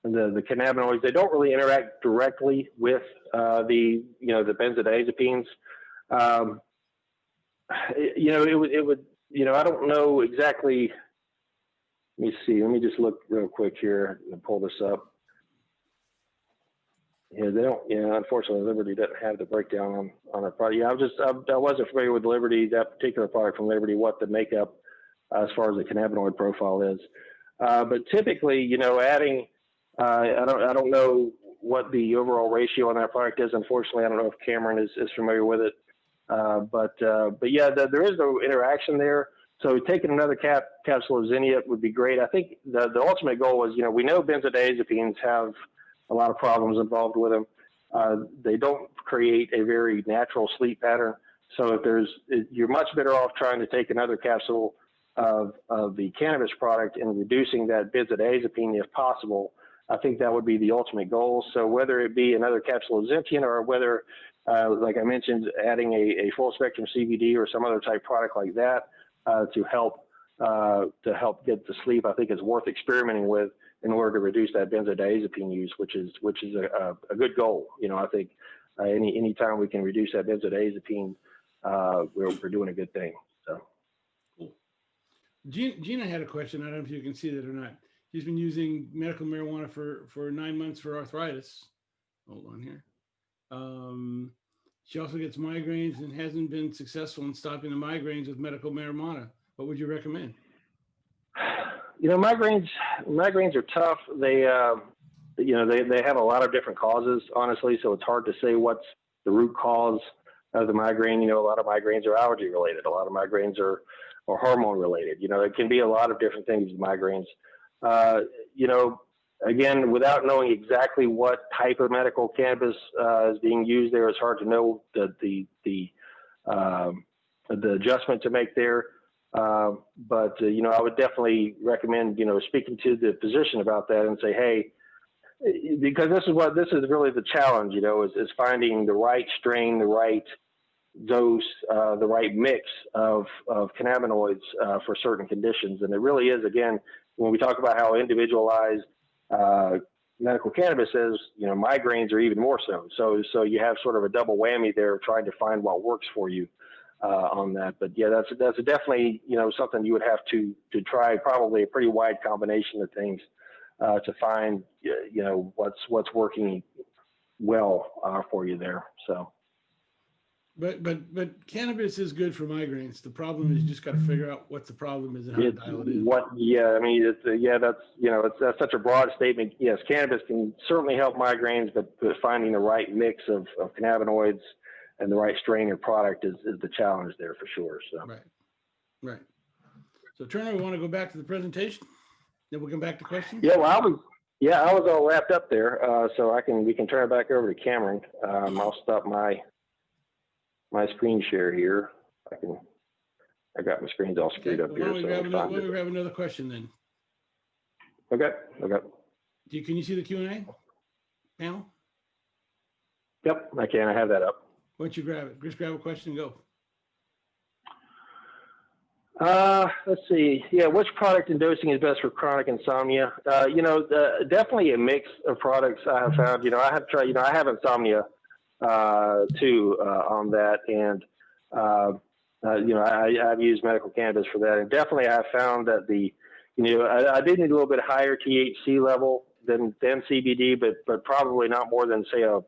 cannabinoids. They don't really interact directly with the benzodiazepines. It would I don't know exactly. Let me see. Let me just look real quick here and pull this up. Yeah, they don't. Unfortunately, Liberty doesn't have the breakdown on a product. Yeah, I wasn't familiar with Liberty, that particular product from Liberty, what the makeup as far as the cannabinoid profile is. But typically, adding, I don't know what the overall ratio on that product is. Unfortunately, I don't know if Cameron is familiar with it. But yeah, there is no interaction there. So taking another capsule of Zentiant would be great. I think the ultimate goal is, we know benzodiazepines have a lot of problems involved with them. They don't create a very natural sleep pattern. So you're much better off trying to take another capsule of the cannabis product and reducing that benzodiazepine if possible. I think that would be the ultimate goal. So whether it be another capsule of Zentiant or whether, like I mentioned, adding a full spectrum CBD or some other type product like that to help get to sleep, I think is worth experimenting with in order to reduce that benzodiazepine use, which is a good goal. I think any time we can reduce that benzodiazepine, we're doing a good thing. So, cool. Gina had a question. I don't know if you can see that or not. She's been using medical marijuana for 9 months for arthritis. Hold on here. She also gets migraines and hasn't been successful in stopping the migraines with medical marijuana. What would you recommend? Migraines are tough. They have a lot of different causes, honestly. So it's hard to say what's the root cause of the migraine. A lot of migraines are allergy related. A lot of migraines are hormone related. It can be a lot of different things with migraines. Again, without knowing exactly what type of medical cannabis is being used there, it's hard to know the adjustment to make there. But I would definitely recommend, speaking to the physician about that and say, hey, because this is really the challenge, is finding the right strain, the right dose, the right mix of cannabinoids for certain conditions. And it really is, again, when we talk about how individualized medical cannabis is, migraines are even more so. So you have sort of a double whammy there, trying to find what works for you on that. But yeah, that's definitely something you would have to try, probably a pretty wide combination of things to find what's working well for you there. So. But cannabis is good for migraines. The problem is you just got to figure out what the problem is and how to dial it in. That's such a broad statement. Yes, cannabis can certainly help migraines, but finding the right mix of cannabinoids and the right strain or product is the challenge there for sure. So. Right. So Turner, we want to go back to the presentation. Then we'll come back to questions. Yeah, well, I was all wrapped up there, so we can turn it back over to Cameron. I'll stop my screen share here. I got my screens all screwed up here. Why don't we grab another question then? Okay. Can you see the Q&A panel? Yep, I can. I have that up. Why don't you grab it? Just grab a question and go. Let's see. Yeah, which product and dosing is best for chronic insomnia? Definitely a mix of products I have found. I have tried. I have insomnia too on that, and I've used medical cannabis for that, and definitely I have found that the I did need a little bit higher THC level than CBD, but probably not more than, say, a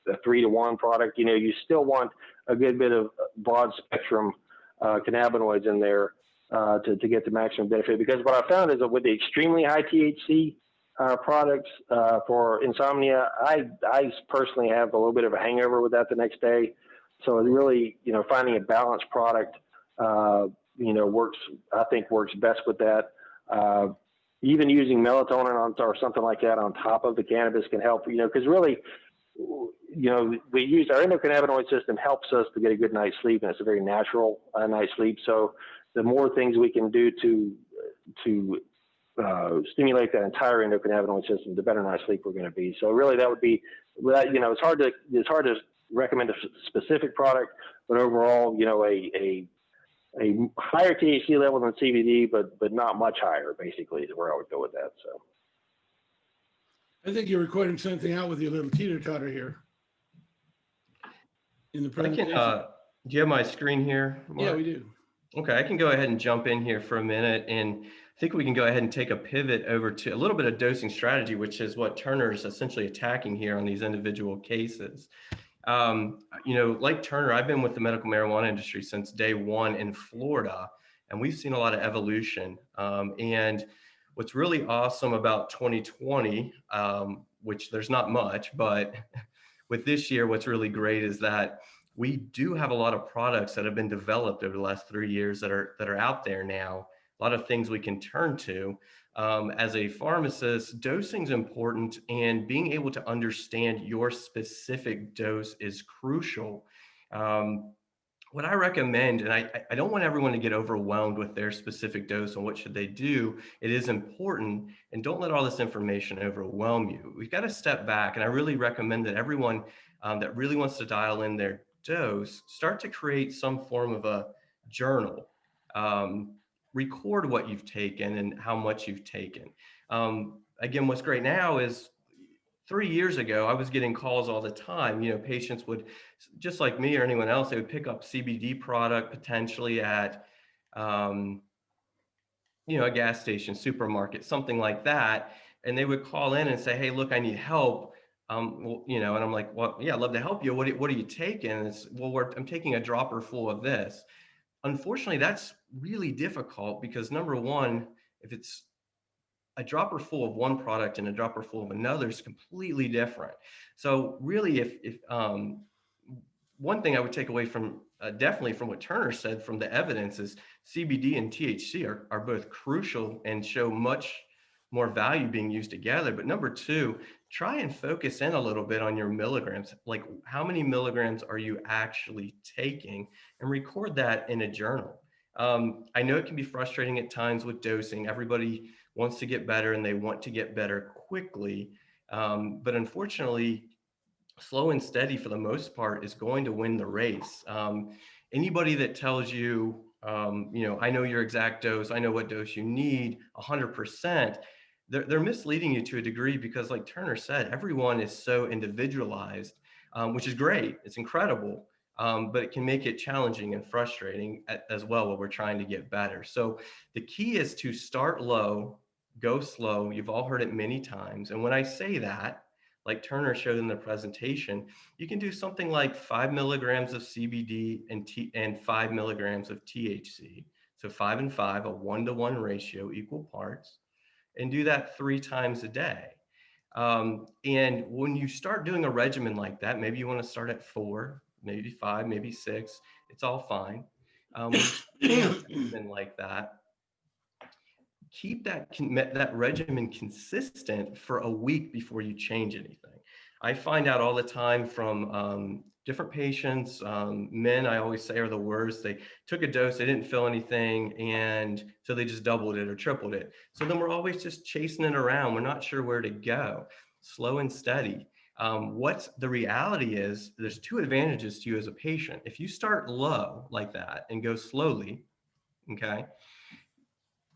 3-to-1 product. You still want a good bit of broad spectrum cannabinoids in there to get the maximum benefit. Because what I found is that with the extremely high THC products for insomnia, I personally have a little bit of a hangover with that the next day. So it really, finding a balanced product, works best with that. Even using melatonin or something like that on top of the cannabis can help, because really, we use our endocannabinoid system helps us to get a good night's sleep, and it's a very natural night's sleep. So the more things we can do to stimulate that entire endocannabinoid system, the better night's sleep we're going to be. So really, that would be, it's hard to recommend a specific product, but overall, a higher THC level than CBD, but not much higher, basically, is where I would go with that. So I think you're recording something out with your little teeter-totter here in the presentation. Do you have my screen here, Marc? Yeah, we do. Okay, I can go ahead and jump in here for a minute, and I think we can go ahead and take a pivot over to a little bit of dosing strategy, which is what Turner is essentially attacking here on these individual cases. Like Turner, I've been with the medical marijuana industry since day one in Florida, and we've seen a lot of evolution. And what's really awesome about 2020, which there's not much, but with this year, what's really great is that we do have a lot of products that have been developed over the last 3 years that are out there now. A lot of things we can turn to. As a pharmacist, dosing is important, and being able to understand your specific dose is crucial. What I recommend, and I don't want everyone to get overwhelmed with their specific dose and what should they do. It is important, and don't let all this information overwhelm you. We've got to step back, and I really recommend that everyone that really wants to dial in their dose start to create some form of a journal. Record what you've taken and how much you've taken. Again, what's great now is 3 years ago, I was getting calls all the time. Patients would, just like me or anyone else, they would pick up CBD product potentially at, a gas station, supermarket, something like that. And they would call in and say, hey, look, I need help. And I'm like, well, yeah, I'd love to help you. What are you taking? And it's, well, I'm taking a dropper full of this. Unfortunately, that's really difficult because number one, if it's a dropper full of one product and a dropper full of another is completely different. So really, if one thing I would take away from definitely from what Turner said from the evidence is CBD and THC are both crucial and show much more value being used together. But number two, try and focus in a little bit on your milligrams. Like, how many milligrams are you actually taking, and record that in a journal. I know it can be frustrating at times with dosing. Everybody wants to get better and they want to get better quickly. But unfortunately, slow and steady for the most part is going to win the race. Anybody that tells you, I know your exact dose, I know what dose you need 100%, they're misleading you to a degree because, like Turner said, everyone is so individualized, which is great. It's incredible. But it can make it challenging and frustrating as well when we're trying to get better. So the key is to start low, go slow. You've all heard it many times. And when I say that, like Turner showed in the presentation, you can do something like 5 milligrams of CBD and 5 milligrams of THC. So 5 and 5, a 1-to-1 ratio, equal parts, and do that 3 times a day. And when you start doing a regimen like that, maybe you want to start at 4, maybe 5, maybe 6, it's all fine. When you start doing a regimen like that, keep that regimen consistent for a week before you change anything. I find out all the time from different patients, men, I always say, are the worst. They took a dose, they didn't feel anything, and so they just doubled it or tripled it. So then we're always just chasing it around. We're not sure where to go. Slow and steady. What's the reality is there's 2 advantages to you as a patient. If you start low like that and go slowly, okay,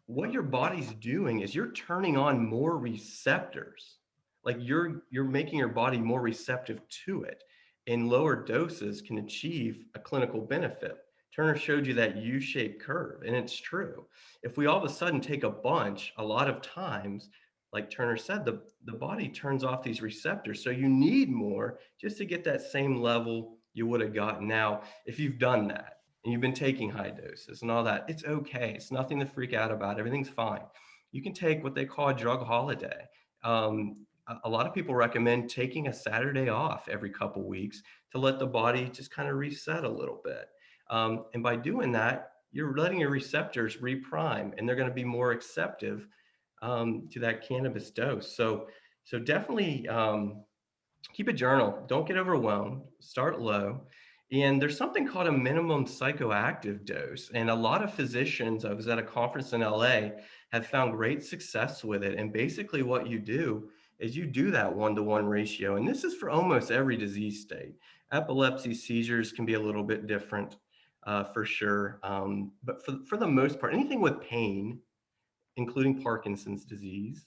what your body's doing is you're turning on more receptors. Like you're making your body more receptive to it. And lower doses can achieve a clinical benefit. Turner showed you that U-shaped curve, and it's true. If we all of a sudden take a bunch, a lot of times, like Turner said, the body turns off these receptors. So you need more just to get that same level you would have gotten. Now, if you've done that and you've been taking high doses and all that, it's okay. It's nothing to freak out about. Everything's fine. You can take what they call a drug holiday. A lot of people recommend taking a Saturday off every couple weeks to let the body just kind of reset a little bit. And by doing that, you're letting your receptors reprime, and they're going to be more receptive to that cannabis dose. So definitely keep a journal. Don't get overwhelmed. Start low. And there's something called a minimum psychoactive dose. And a lot of physicians, I was at a conference in LA, have found great success with it. And basically what you do is you do that 1-to-1 ratio. And this is for almost every disease state. Epilepsy, seizures can be a little bit different for sure. But for the most part, anything with pain, including Parkinson's disease,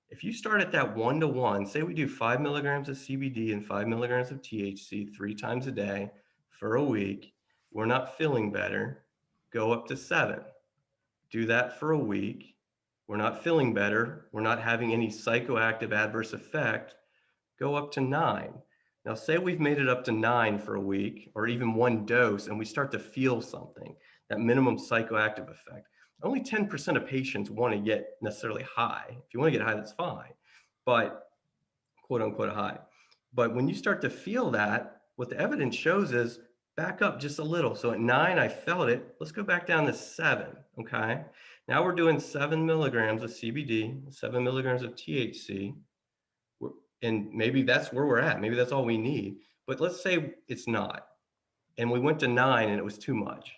if you start at that 1-to-1, say we do 5 milligrams of CBD and 5 milligrams of THC 3 times a day for a week, we're not feeling better, go up to 7. Do that for a week, we're not feeling better, we're not having any psychoactive adverse effect, go up to 9. Now, say we've made it up to 9 for a week, or even one dose, and we start to feel something, that minimum psychoactive effect. Only 10% of patients want to get necessarily high. If you want to get high, that's fine, but quote unquote high. But when you start to feel that, what the evidence shows is back up just a little. So at 9, I felt it. Let's go back down to 7, okay? Now we're doing 7 milligrams of CBD, 7 milligrams of THC, and maybe that's where we're at. Maybe that's all we need. But let's say it's not, and we went to 9 and it was too much.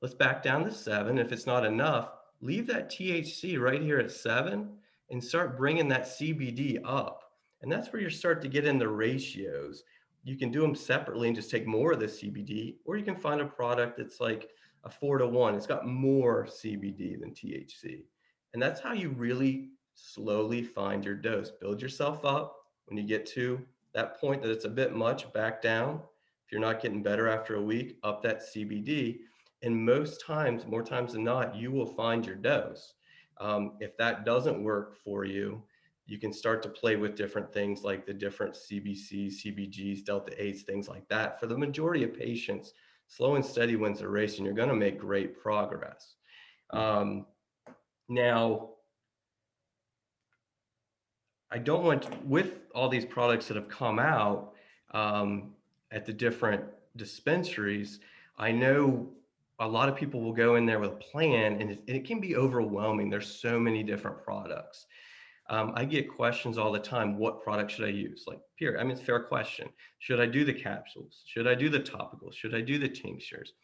Let's back down to 7. If it's not enough, leave that THC right here at 7 and start bringing that CBD up. And that's where you start to get in the ratios. You can do them separately and just take more of the CBD, or you can find a product that's like a 4-to-1. It's got more CBD than THC. And that's how you really slowly find your dose. Build yourself up. When you get to that point that it's a bit much, back down. If you're not getting better after a week, up that CBD. And most times, more times than not, you will find your dose. If that doesn't work for you, you can start to play with different things like the different CBCs, CBGs, Delta 8s, things like that. For the majority of patients, slow and steady wins the race, and you're going to make great progress. Now, I don't want to, with all these products that have come out at the different dispensaries, I know a lot of people will go in there with a plan, and it can be overwhelming. There's so many different products. I get questions all the time, what product should I use? Like, period. I mean, it's a fair question. Should I do the capsules? Should I do the topicals? Should I do the tinctures?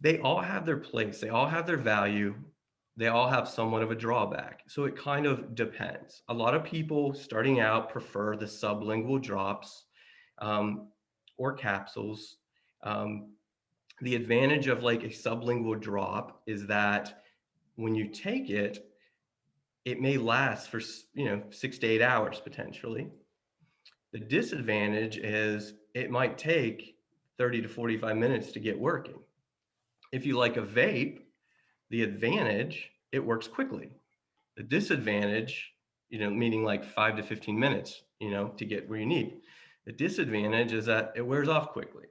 They all have their place. They all have their value. They all have somewhat of a drawback. So it kind of depends. A lot of people starting out prefer the sublingual drops or capsules. The advantage of like a sublingual drop is that when you take it, it may last for 6 to 8 hours potentially. The disadvantage is it might take 30 to 45 minutes to get working. If you like a vape, the advantage, it works quickly. The disadvantage, meaning like 5 to 15 minutes, to get where you need. The disadvantage is that it wears off quickly.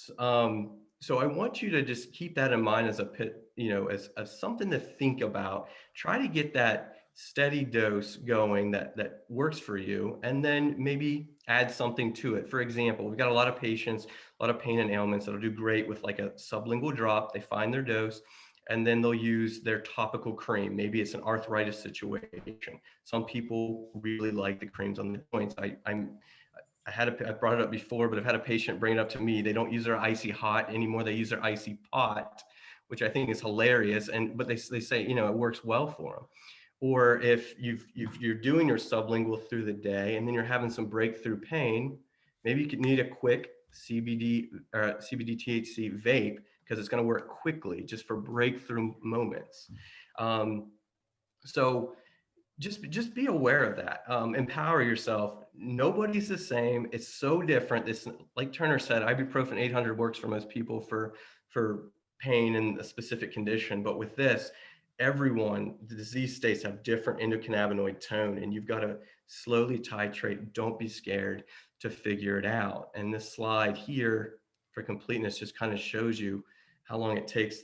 So I want you to just keep that in mind as as something to think about. Try to get that steady dose going that works for you, and then maybe add something to it. For example, we've got a lot of patients, a lot of pain and ailments that'll do great with like a sublingual drop. They find their dose, and then they'll use their topical cream. Maybe it's an arthritis situation. Some people really like the creams on the joints. I brought it up before, but I've had a patient bring it up to me. They don't use their icy hot anymore. They use their icy pot, which I think is hilarious. But they say, it works well for them. Or if you're doing your sublingual through the day and then you're having some breakthrough pain, maybe you could need a quick CBD THC vape, because it's going to work quickly just for breakthrough moments. So just be aware of that. Empower yourself. Nobody's the same. It's so different. It's like Turner said, ibuprofen 800 works for most people for pain in a specific condition. But with this, everyone, the disease states have different endocannabinoid tone, and you've got to slowly titrate. Don't be scared to figure it out. And this slide here for completeness just kind of shows you how long it takes,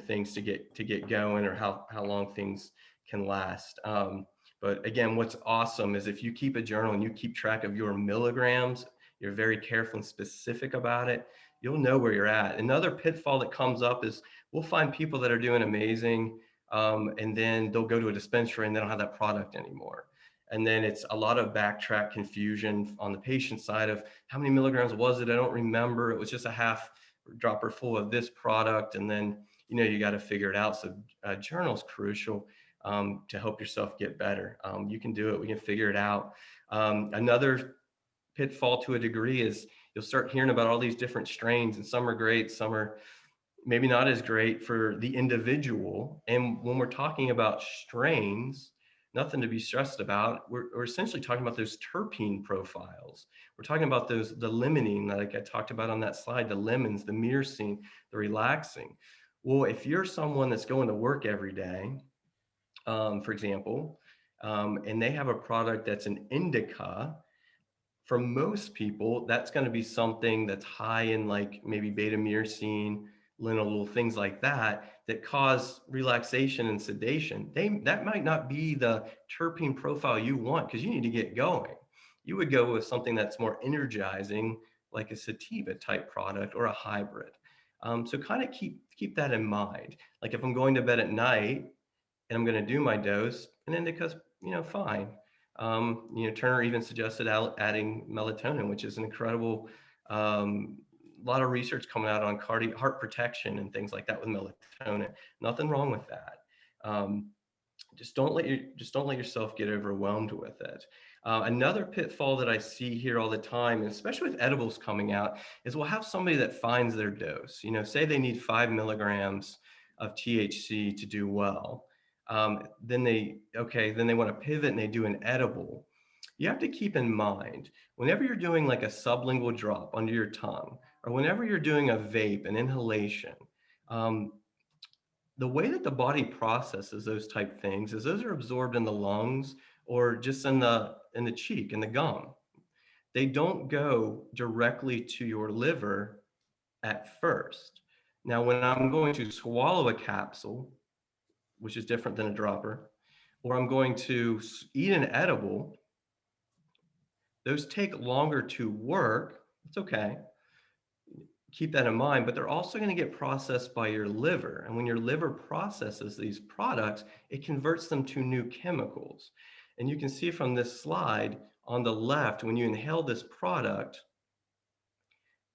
things to get going, or how long things can last. But again, what's awesome is if you keep a journal and you keep track of your milligrams, you're very careful and specific about it, you'll know where you're at. Another pitfall that comes up is we'll find people that are doing amazing, and then they'll go to a dispensary and they don't have that product anymore. And then it's a lot of backtrack confusion on the patient side of how many milligrams was it? I don't remember. It was just a half dropper full of this product. And then, you got to figure it out. So journal's crucial. To help yourself get better. You can do it. We can figure it out. Another pitfall to a degree is you'll start hearing about all these different strains, and some are great, some are maybe not as great for the individual. And when we're talking about strains, nothing to be stressed about. We're essentially talking about those terpene profiles. We're talking about the limonene, like I talked about on that slide, the lemons, the myrcene, the relaxing. Well, if you're someone that's going to work every day, for example, and they have a product that's an indica, for most people, that's going to be something that's high in like maybe beta myrcene, linalool, things like that, that cause relaxation and sedation. That might not be the terpene profile you want because you need to get going. You would go with something that's more energizing, like a sativa type product or a hybrid. So kind of keep that in mind. Like if I'm going to bed at night, and I'm going to do my dose, and indica's, fine. Turner even suggested adding melatonin, which is an incredible, lot of research coming out on heart protection and things like that with melatonin. Nothing wrong with that. Just don't let yourself get overwhelmed with it. Another pitfall that I see here all the time, and especially with edibles coming out, is we'll have somebody that finds their dose. Say they need 5 milligrams of THC to do well. Then they want to pivot and they do an edible. You have to keep in mind, whenever you're doing like a sublingual drop under your tongue, or whenever you're doing a vape, an inhalation, the way that the body processes those type things is those are absorbed in the lungs or just in the cheek, in the gum. They don't go directly to your liver at first. Now, when I'm going to swallow a capsule, which is different than a dropper, or I'm going to eat an edible, those take longer to work. It's okay. Keep that in mind, but they're also going to get processed by your liver. And when your liver processes these products, it converts them to new chemicals. And you can see from this slide on the left, when you inhale this product,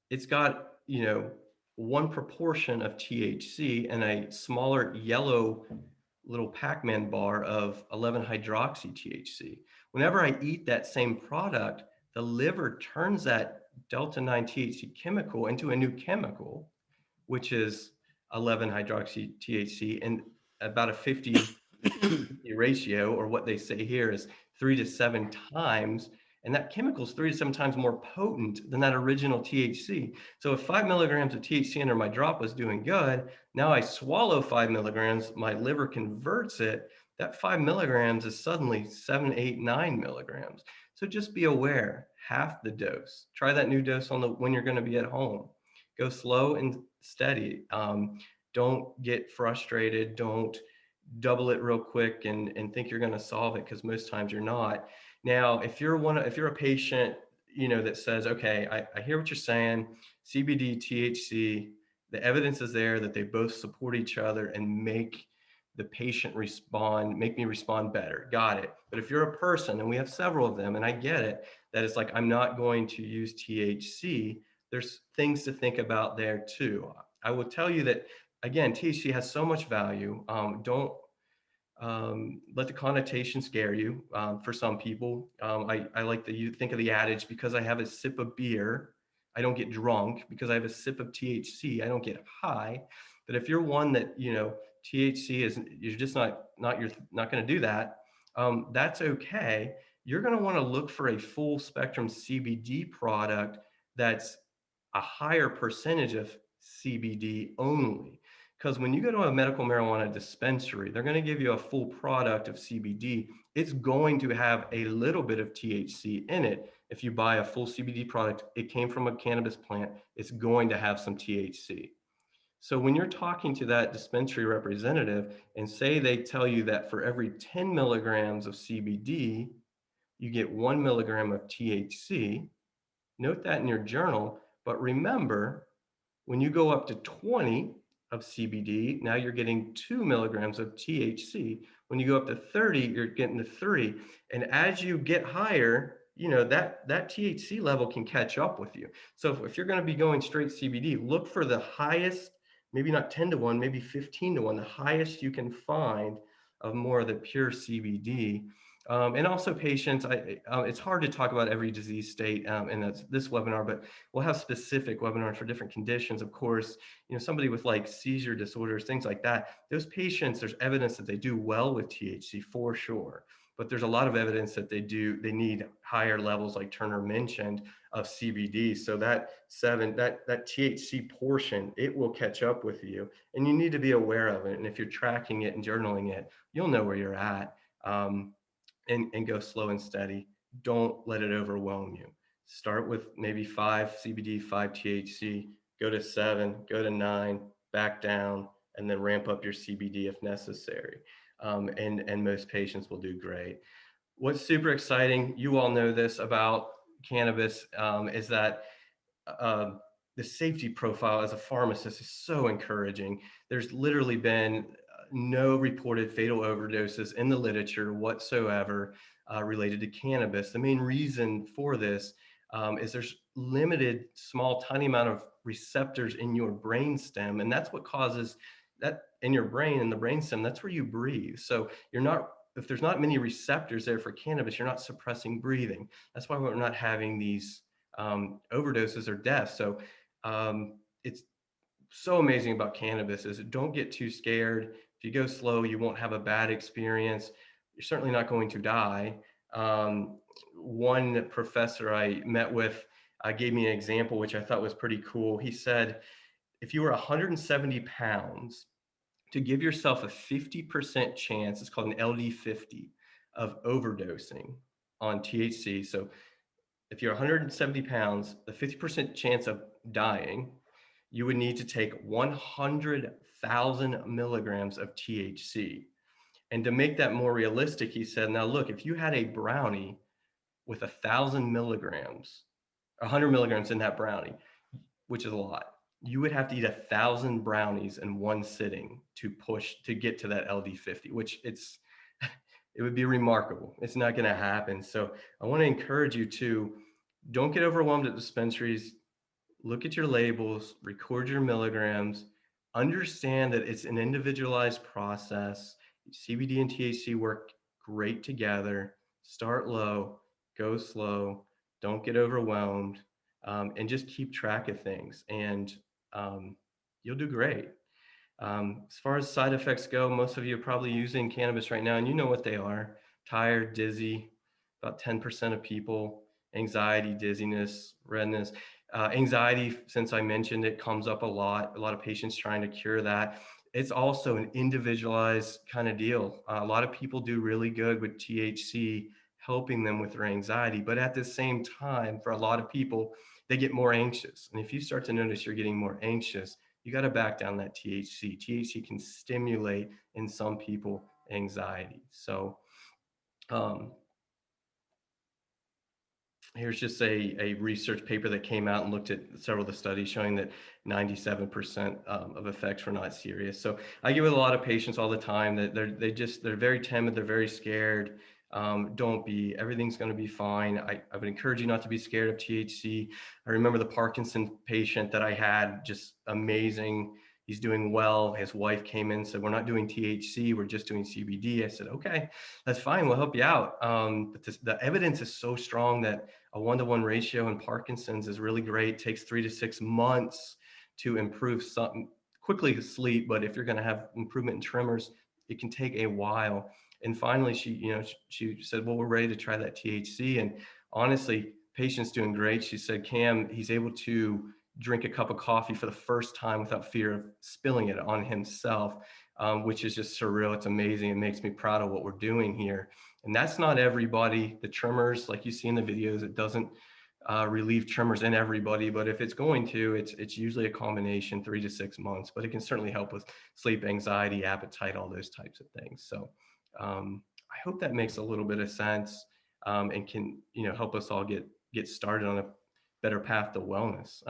it's got, one proportion of THC and a smaller yellow little Pac-Man bar of 11-hydroxy THC. Whenever I eat that same product, the liver turns that delta-9 THC chemical into a new chemical, which is 11-hydroxy THC, and about a 50 ratio, or what they say here is 3 to 7 times. And that chemical is 3 to 7 times more potent than that original THC. So if 5 milligrams of THC under my drop was doing good, now I swallow 5 milligrams, my liver converts it, that 5 milligrams is suddenly 7, 8, 9 milligrams. So just be aware, half the dose. Try that new dose when you're going to be at home. Go slow and steady. Don't get frustrated. Don't double it real quick and think you're going to solve it, because most times you're not. Now, if you're a patient, that says, okay, I hear what you're saying, CBD, THC, the evidence is there that they both support each other and make the patient make me respond better. Got it. But if you're a person, and we have several of them, and I get it, that it's like, I'm not going to use THC, there's things to think about there too. I will tell you that, again, THC has so much value. Don't let the connotation scare you. For some people, I like you think of the adage, because I have a sip of beer, I don't get drunk. Because I have a sip of THC, I don't get high. But if you're one that, THC is, you're just not going to do that. that's okay. You're going to want to look for a full spectrum CBD product that's a higher percentage of CBD only. Because when you go to a medical marijuana dispensary, they're going to give you a full product of CBD. It's going to have a little bit of THC in it. If you buy a full CBD product, it came from a cannabis plant, it's going to have some THC. So when you're talking to that dispensary representative and say they tell you that for every 10 milligrams of CBD, you get 1 milligram of THC, note that in your journal. But remember, when you go up to 20 of CBD, now you're getting 2 milligrams of THC. When you go up to 30, you're getting to 3. And as you get higher, that THC level can catch up with you. So if you're going to be going straight CBD, look for the highest, maybe not 10 to 1, maybe 15 to 1, the highest you can find of more of the pure CBD. And also patients, it's hard to talk about every disease state in this webinar, but we'll have specific webinars for different conditions. Of course, somebody with like seizure disorders, things like that, those patients, there's evidence that they do well with THC for sure. But there's a lot of evidence that they need higher levels, like Turner mentioned, of CBD. So that THC portion, it will catch up with you, and you need to be aware of it. And if you're tracking it and journaling it, you'll know where you're at. And go slow and steady. Don't let it overwhelm you. Start with maybe 5 CBD, 5 THC, go to 7, go to 9, back down, and then ramp up your CBD if necessary. And most patients will do great. What's super exciting, you all know this about cannabis, is that the safety profile as a pharmacist is so encouraging. There's literally been no reported fatal overdoses in the literature whatsoever related to cannabis. The main reason for this is there's limited, small, tiny amount of receptors in your brainstem, and that's what causes that in your brain, in the brainstem. That's where you breathe. So if there's not many receptors there for cannabis, you're not suppressing breathing. That's why we're not having these overdoses or deaths. So it's so amazing about cannabis is don't get too scared. If you go slow, you won't have a bad experience. You're certainly not going to die. One professor I met with gave me an example, which I thought was pretty cool. He said, if you were 170 pounds, to give yourself a 50% chance, it's called an LD50, of overdosing on THC. So if you're 170 pounds, the 50% chance of dying, you would need to take 100,000 milligrams of THC. And to make that more realistic, he said, now look, if you had a brownie with 1,000 milligrams, 100 milligrams in that brownie, which is a lot, you would have to eat 1,000 brownies in one sitting to get to that LD50, which it would be remarkable. It's not going to happen. So I want to encourage you to don't get overwhelmed at dispensaries. Look at your labels, record your milligrams, understand that it's an individualized process. CBD and THC work great together. Start low, go slow, don't get overwhelmed, and just keep track of things, and you'll do great. As far as side effects go, most of you are probably using cannabis right now, and you know what they are: tired, dizzy, about 10% of people, anxiety, dizziness, redness. Anxiety, since I mentioned it, comes up a lot of patients trying to cure that. It's also an individualized kind of deal. A lot of people do really good with THC helping them with their anxiety, but at the same time, for a lot of people, they get more anxious. And if you start to notice you're getting more anxious, you got to back down that THC. THC can stimulate, in some people, anxiety. So here's just a research paper that came out and looked at several of the studies showing that 97% of effects were not serious. So I get with a lot of patients all the time that they're very timid, they're very scared. Don't be, everything's going to be fine. I would encourage you not to be scared of THC. I remember the Parkinson patient that I had, just amazing. He's doing well. His wife came in and said, we're not doing THC, we're just doing CBD. I said, okay, that's fine, we'll help you out. But the evidence is so strong that a 1-to-1 ratio in Parkinson's is really great. It takes 3 to 6 months to improve something quickly to sleep, but if you're going to have improvement in tremors, it can take a while. And finally, she said, well, we're ready to try that THC. And honestly, patient's doing great. She said, Cam, he's able to drink a cup of coffee for the first time without fear of spilling it on himself, which is just surreal. It's amazing. It makes me proud of what we're doing here. And that's not everybody. The tremors, like you see in the videos, it doesn't relieve tremors in everybody, but if it's going to, it's usually a combination 3 to 6 months, but it can certainly help with sleep, anxiety, appetite, all those types of things. So I hope that makes a little bit of sense, and can, help us all get started on a better path to wellness.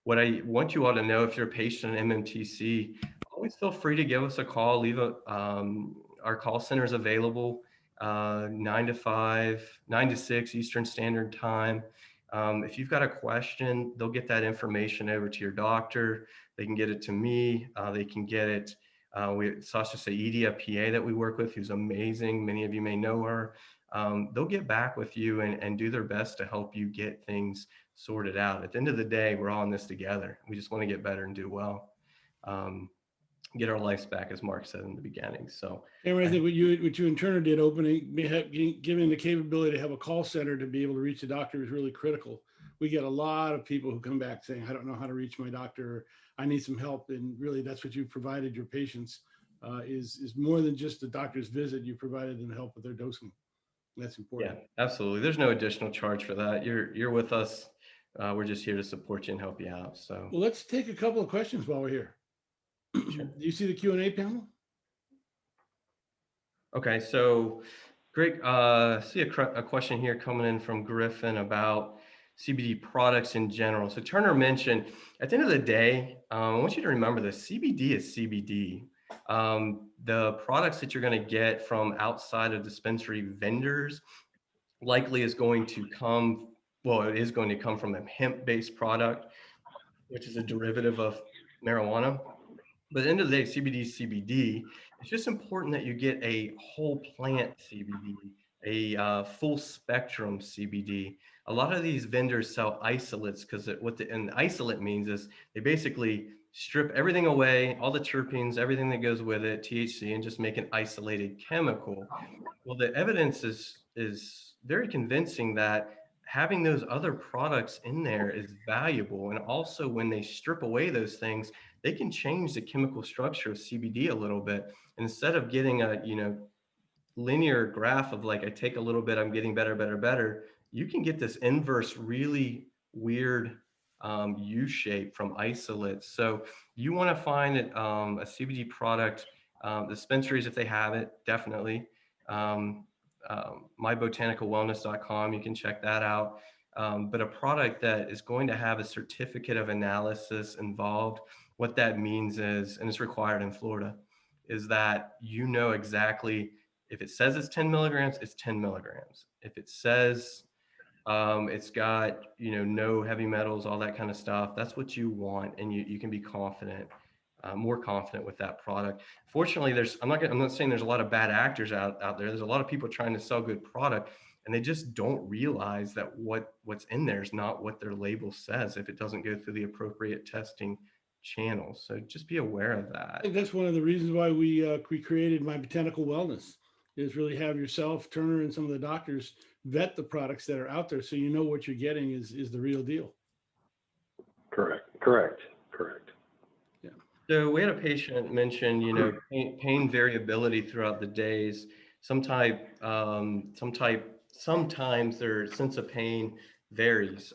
What I want you all to know, if you're a patient in MMTC, always feel free to give us a call. Our call center is available 9 to 6 Eastern Standard Time. If you've got a question, they'll get that information over to your doctor. They can get it to me. They can get it. Sasha Saidi, a PA that we work with, who's amazing. Many of you may know her. They'll get back with you and do their best to help you get things sorted out. At the end of the day, we're all in this together. We just want to get better and do well. Get our lives back, as Marc said in the beginning. So, And I think what you in turn did, giving the capability to have a call center to be able to reach a doctor is really critical. We get a lot of people who come back saying, I don't know how to reach my doctor, or I need some help. And really, that's what you've provided your patients, is more than just the doctor's visit. You provided them help with their dosing. That's important. Yeah, absolutely. There's no additional charge for that. You're with us. We're just here to support you and help you out. So, Well, let's take a couple of questions while we're here. sure. Do you see the Q&A panel? Okay, so great. See a question here coming in from Griffin about CBD products in general. So Turner mentioned, at the end of the day, I want you to remember this: CBD is CBD. The products that you're going to get from outside of dispensary vendors likely is going to come, well, it is going to come from a hemp-based product, which is a derivative of marijuana. But at the end of the day, CBD is CBD. It's just important that you get a whole plant CBD, a full spectrum CBD. A lot of these vendors sell isolates because an isolate means is they basically strip everything away, all the terpenes, everything that goes with it, THC, and just make an isolated chemical. Well, the evidence is very convincing that having those other products in there is valuable. And also, when they strip away those things, they can change the chemical structure of CBD a little bit. And instead of getting a linear graph of like, I take a little bit, I'm getting better, better, better, you can get this inverse, really weird U shape from isolates. So you want to find a CBD product, dispensaries, if they have it, definitely. mybotanicalwellness.com, you can check that out. But a product that is going to have a certificate of analysis involved. What that means is, and it's required in Florida, is that you know exactly, if it says it's 10 milligrams, it's 10 milligrams. If it says it's got, no heavy metals, all that kind of stuff, that's what you want. And you can be confident, more confident with that product. Fortunately, I'm not saying there's a lot of bad actors out there. There's a lot of people trying to sell good product, and they just don't realize that what's in there is not what their label says if it doesn't go through the appropriate testing channels. So just be aware of I that. think that's one of the reasons why we created My Botanical Wellness, is really have yourself, Turner, and some of the doctors vet the products that are out there, so you know what you're getting is the real deal. Correct. Yeah. So we had a patient mention, pain variability throughout the days. Sometimes their sense of pain varies.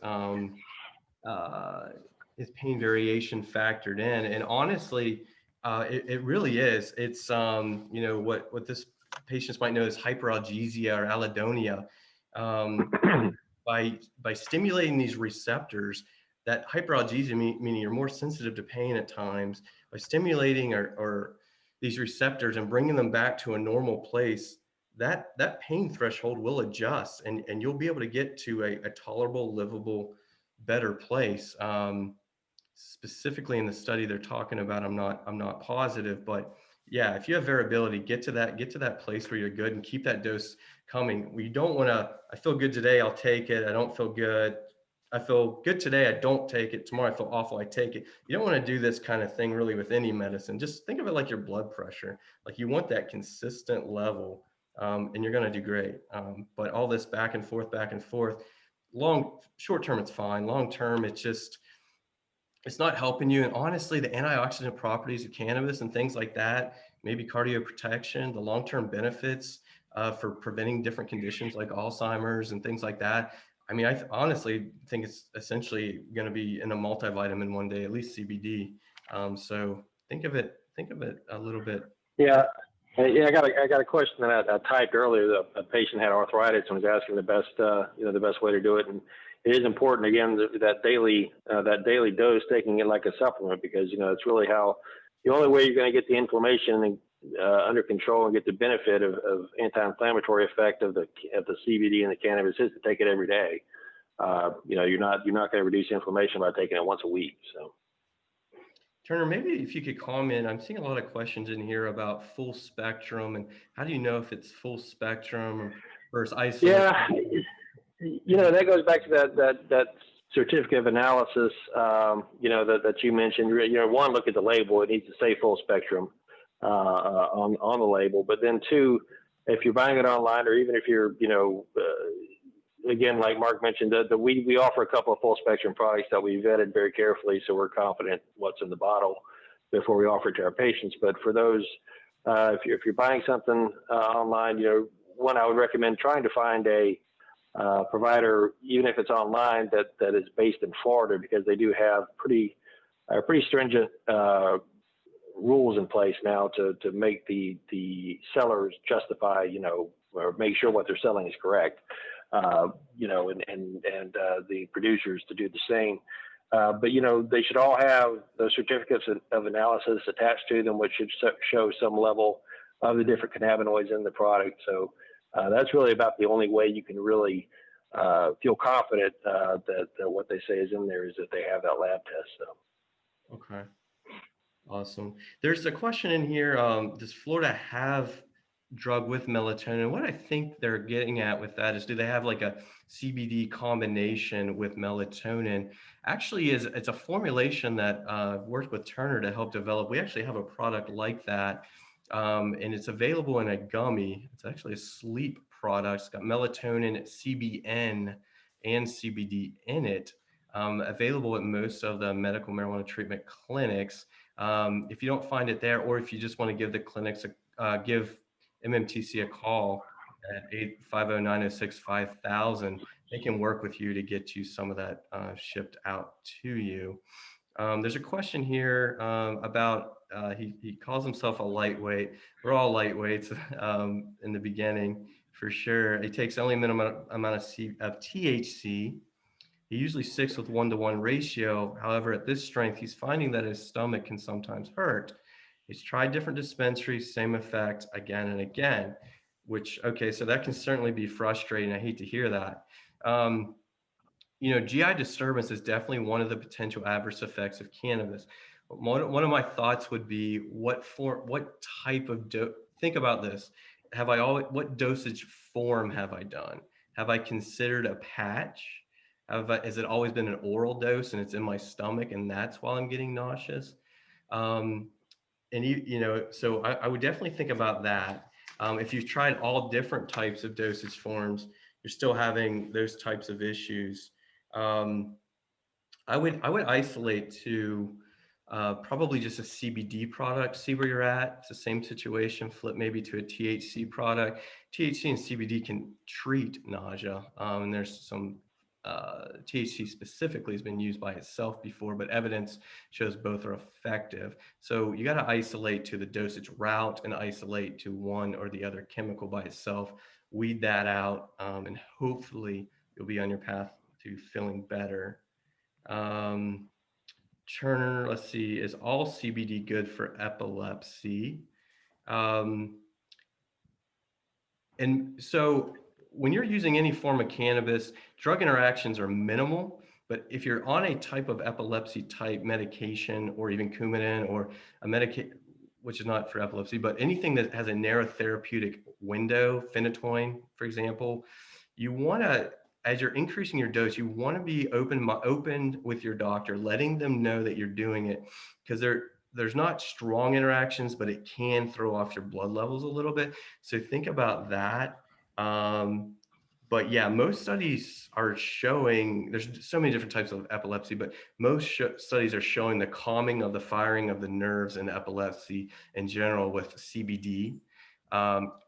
Is pain variation factored in? And honestly, it really is. It's what this patients might know as hyperalgesia or allodonia. By stimulating these receptors, that hyperalgesia, meaning you're more sensitive to pain at times, by stimulating or these receptors and bringing them back to a normal place, that pain threshold will adjust, and you'll be able to get to a tolerable, livable, better place. Specifically in the study they're talking about, I'm not positive, but yeah, if you have variability, get to that place where you're good and keep that dose coming. We don't want to, I feel good today, I'll take it. I don't feel good. I feel good today, I don't take it. Tomorrow I feel awful, I take it. You don't want to do this kind of thing really with any medicine. Just think of it like your blood pressure. Like, you want that consistent level and you're going to do great. But all this back and forth, short term, it's fine. Long term, it's not helping you. And honestly, the antioxidant properties of cannabis and things like that, maybe cardioprotection, the long-term benefits for preventing different conditions like Alzheimer's and things like that. I mean, honestly think it's essentially going to be in a multivitamin one day, at least CBD. So think of it a little bit. Yeah. Yeah, I got a question that I typed earlier. A patient had arthritis and was asking the best way to do it. And it is important, again, that daily dose, taking it like a supplement, because it's really the only way you're going to get the inflammation under control and get the benefit of anti-inflammatory effect of the CBD and the cannabis is to take it every day. You're not going to reduce inflammation by taking it once a week. So. Turner, maybe if you could comment, I'm seeing a lot of questions in here about full spectrum, and how do you know if it's full spectrum versus isolate? Yeah, that goes back to that certificate of analysis, that you mentioned. One, look at the label; it needs to say full spectrum on the label. But then two, if you're buying it online, or even if you're, again, like Marc mentioned, we offer a couple of full spectrum products that we vetted very carefully, so we're confident what's in the bottle before we offer it to our patients. But for those, if you're buying something online, one, I would recommend trying to find a provider, even if it's online, that is based in Florida, because they do have pretty stringent rules in place now to make the sellers justify, or make sure what they're selling is correct. And the producers to do the same. But they should all have those certificates of analysis attached to them, which should show some level of the different cannabinoids in the product. So that's really about the only way you can really feel confident that what they say is in there is that they have that lab test. So. Okay. Awesome. There's a question in here. Does Florida have drug with melatonin? What I think they're getting at with that is, do they have like a CBD combination with melatonin? Actually, it's a formulation that I've worked with Turner to help develop. We actually have a product like that, and it's available in a gummy. It's actually a sleep product. It's got melatonin, CBN, and CBD in it. Available at most of the medical marijuana treatment clinics. If you don't find it there, or if you just want to give the clinics give MMTC a call at 850-906-5000. They can work with you to get you some of that shipped out to you. There's a question here about, he calls himself a lightweight. We're all lightweights in the beginning, for sure. He takes only a minimum amount of THC. He usually sticks with 1-to-1 ratio. However, at this strength, he's finding that his stomach can sometimes hurt. He's tried different dispensaries, same effect again and again, okay, so that can certainly be frustrating. I hate to hear that. GI disturbance is definitely one of the potential adverse effects of cannabis. One of my thoughts would be, what type of think about this. What dosage form have I done? Have I considered a patch? Has it always been an oral dose and it's in my stomach and that's why I'm getting nauseous? So I would definitely think about that. If you've tried all different types of dosage forms, you're still having those types of issues. I would isolate to probably just a CBD product, see where you're at. It's the same situation, flip maybe to a THC product. THC and CBD can treat nausea, and there's some THC specifically has been used by itself before, but evidence shows both are effective. So you got to isolate to the dosage route and isolate to one or the other chemical by itself, weed that out, and hopefully you'll be on your path to feeling better. Turner, let's see, is all CBD good for epilepsy? And so when you're using any form of cannabis, drug interactions are minimal, but if you're on a type of epilepsy type medication, or even Coumadin, or a medication, which is not for epilepsy, but anything that has a narrow therapeutic window, phenytoin, for example, you want to, as you're increasing your dose, you want to be open with your doctor, letting them know that you're doing it, because there's not strong interactions, but it can throw off your blood levels a little bit. So think about that. But yeah, most studies are showing, there's so many different types of epilepsy, but most studies are showing the calming of the firing of the nerves in epilepsy in general with CBD.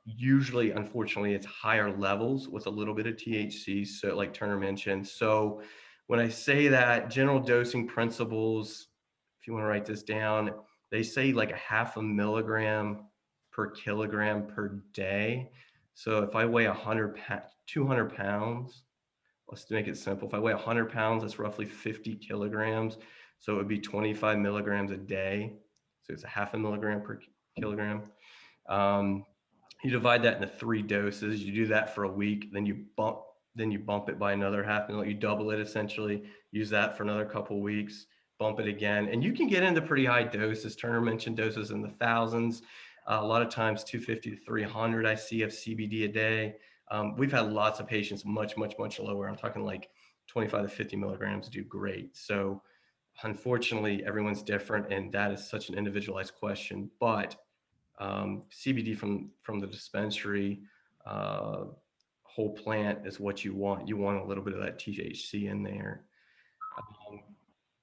Usually, unfortunately, it's higher levels with a little bit of THC, so like Turner mentioned. So when I say that, general dosing principles, if you want to write this down, they say like a 0.5 milligram per kilogram per day. So if I weigh 200 pounds, let's make it simple. If I weigh 100 pounds, that's roughly 50 kilograms. So it would be 25 milligrams a day. So it's a 0.5 milligram per kilogram. You divide that into 3 doses. You do that for a week, then you bump it by another 0.5 milligram. You double it essentially. Use that for another couple of weeks. Bump it again, and you can get into pretty high doses. Turner mentioned doses in the thousands. A lot of times 250 to 300 I see of CBD a day. We've had lots of patients much lower. I'm talking like 25 to 50 milligrams do great. So unfortunately, everyone's different, and that is such an individualized question. But CBD from the dispensary whole plant is what you want. You want a little bit of that THC in there.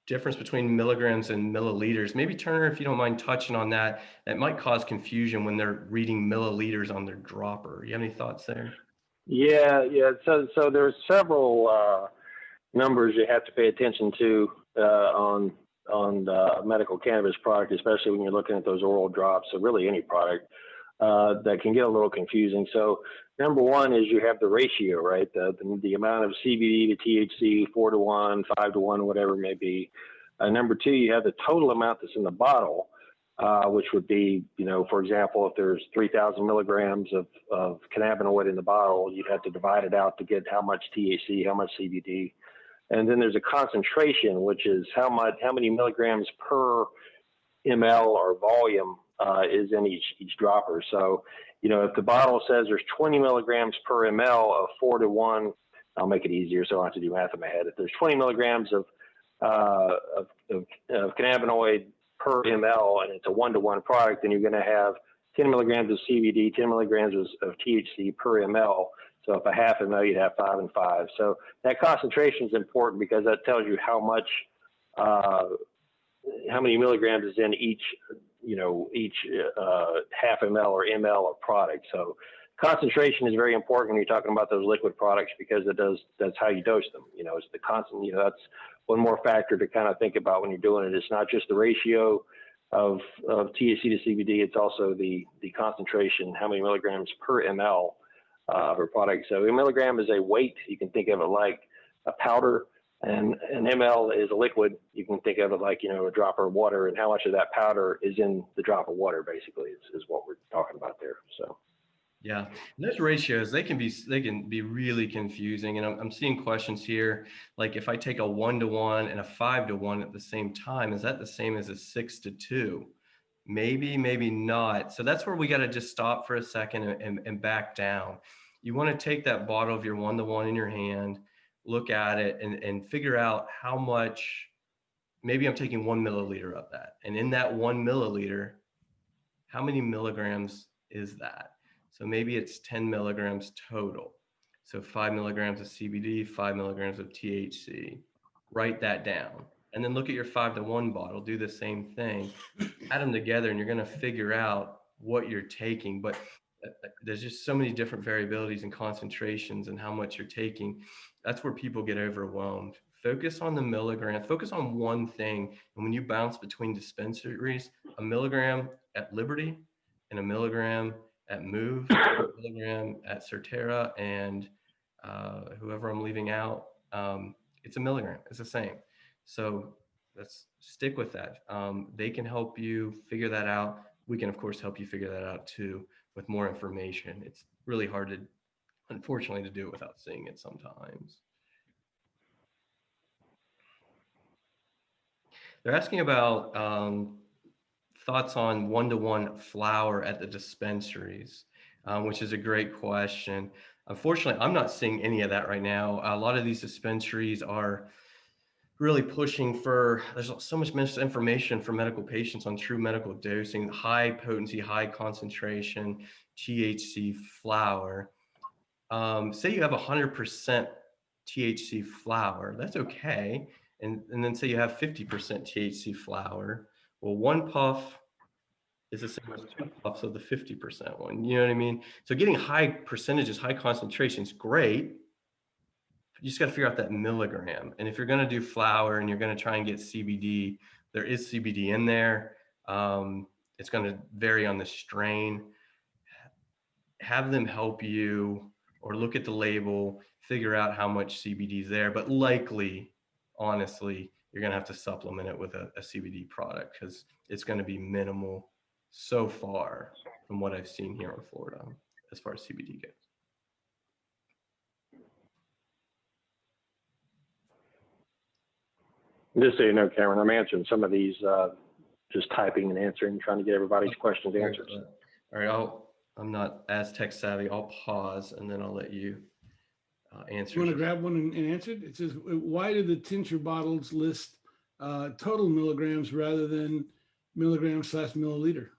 Difference between milligrams and milliliters. Maybe Turner, if you don't mind touching on that, that might cause confusion when they're reading milliliters on their dropper. You have any thoughts there? Yeah. So there's several numbers you have to pay attention to on medical cannabis product, especially when you're looking at those oral drops. So really any product that can get a little confusing. So number one is you have the ratio, right? The amount of CBD to THC, 4-to-1, 5-to-1, whatever it may be. Number two, you have the total amount that's in the bottle, which would be, for example, if there's 3,000 milligrams of cannabinoid in the bottle, you'd have to divide it out to get how much THC, how much CBD. And then there's a concentration, which is how many milligrams per ml or volume is in each dropper. So, if the bottle says there's 20 milligrams per ml of 4-to-1, I'll make it easier so I don't have to do math in my head. If there's 20 milligrams of cannabinoid per ml and it's a 1-to-1 product, then you're going to have 10 milligrams of CBD, 10 milligrams of THC per ml. So if a 0.5 ml, you'd have 5 and 5. So that concentration is important because that tells you how many milligrams is in each 0.5 ml or ml of product. So concentration is very important when you're talking about those liquid products because that's how you dose them. It's the constant, that's one more factor to kind of think about when you're doing it. It's not just the ratio of THC to CBD, it's also the concentration, how many milligrams per ml of a product. So a milligram is a weight. You can think of it like a powder, and an ml is a liquid. You can think of it like, a drop of water, and how much of that powder is in the drop of water, basically, is what we're talking about there. So. Yeah, and those ratios, they can be really confusing. And I'm seeing questions here, like if I take a 1-to-1 and a 5-to-1 at the same time, is that the same as a 6-to-2? Maybe, maybe not. So that's where we got to just stop for a second and back down. You want to take that bottle of your 1-to-1 in your hand, look at it and figure out how much, maybe I'm taking 1 milliliter of that. And in that 1 milliliter, how many milligrams is that? So maybe it's 10 milligrams total. So 5 milligrams of CBD, 5 milligrams of THC. Write that down. And then look at your 5-to-1 bottle, do the same thing, add them together, and you're going to figure out what you're taking. But there's just so many different variabilities and concentrations and how much you're taking. That's where people get overwhelmed. Focus on the milligram, focus on one thing. And when you bounce between dispensaries, a milligram at Liberty and a milligram at Move, a milligram at Certera, and whoever I'm leaving out, it's a milligram. It's the same. So let's stick with that. They can help you figure that out. We can, of course, help you figure that out too with more information. It's really hard to, unfortunately, to do it without seeing it sometimes. They're asking about thoughts on 1-to-1 flower at the dispensaries, which is a great question. Unfortunately, I'm not seeing any of that right now. A lot of these dispensaries are really pushing for, there's so much misinformation for medical patients on true medical dosing, high potency, high concentration, THC flower. Say you have 100% THC flower, that's okay. And then say you have 50% THC flower. Well, one puff is the same as two puffs of the 50% one. You know what I mean? So getting high percentages, high concentrations, great. You just got to figure out that milligram. And if you're going to do flower and you're going to try and get CBD, there is CBD in there. It's going to vary on the strain. Have them help you or look at the label, figure out how much CBD is there, but likely, honestly, you're going to have to supplement it with a CBD product because it's going to be minimal so far from what I've seen here in Florida as far as CBD goes. Just so you know, Cameron, I'm answering some of these, just typing and answering, trying to get everybody's questions answered. All right, I'm not as tech savvy. I'll pause and then I'll let you answer. You want to grab one and answer it? It says, why do the tincture bottles list total milligrams rather than milligrams/milliliter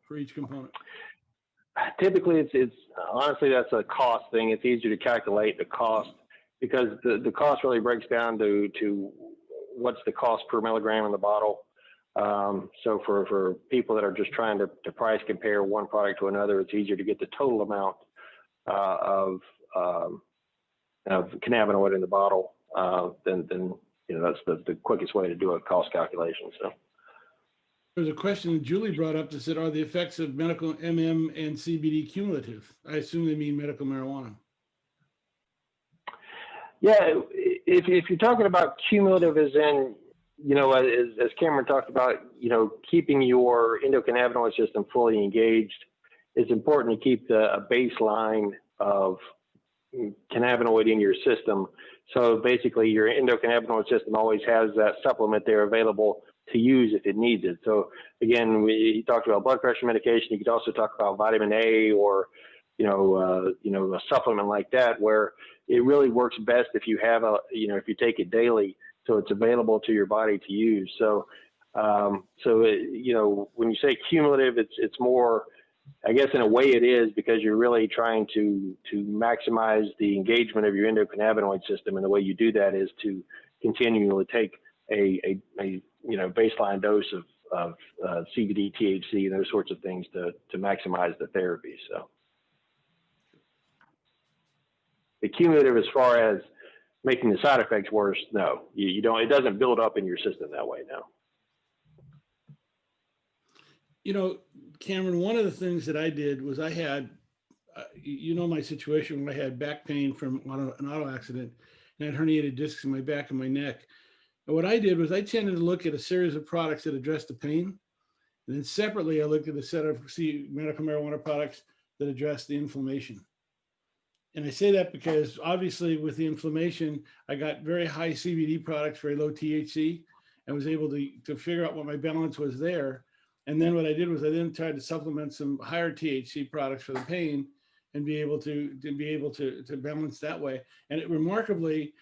for each component? Typically, it's honestly, that's a cost thing. It's easier to calculate the cost because the cost really breaks down to what's the cost per milligram in the bottle. So for people that are just trying to price compare one product to another, it's easier to get the total amount of cannabinoid in the bottle than that's the quickest way to do a cost calculation. So there's a question that Julie brought up that said, are the effects of medical MM and CBD cumulative? I assume they mean medical marijuana. Yeah, if you're talking about cumulative as in, as Cameron talked about, keeping your endocannabinoid system fully engaged, it's important to keep a baseline of cannabinoid in your system. So basically your endocannabinoid system always has that supplement there available to use if it needs it. So again, we talked about blood pressure medication. You could also talk about vitamin A or, a supplement like that, where it really works best if you have if you take it daily, so it's available to your body to use. So, when you say cumulative, it's more, I guess in a way it is, because you're really trying to maximize the engagement of your endocannabinoid system. And the way you do that is to continually take a baseline dose of CBD, THC, and those sorts of things to maximize the therapy. So the cumulative, as far as making the side effects worse, no, you don't. It doesn't build up in your system that way. No. Cameron, one of the things that I did was I had, my situation where I had back pain from an auto accident and I had herniated discs in my back and my neck. And what I did was I tended to look at a series of products that addressed the pain. And then separately, I looked at a set of medical marijuana products that address the inflammation. And I say that because obviously with the inflammation, I got very high CBD products, very low THC, and was able to figure out what my balance was there. And then what I did was I then tried to supplement some higher THC products for the pain and be able to balance that way. And it remarkably,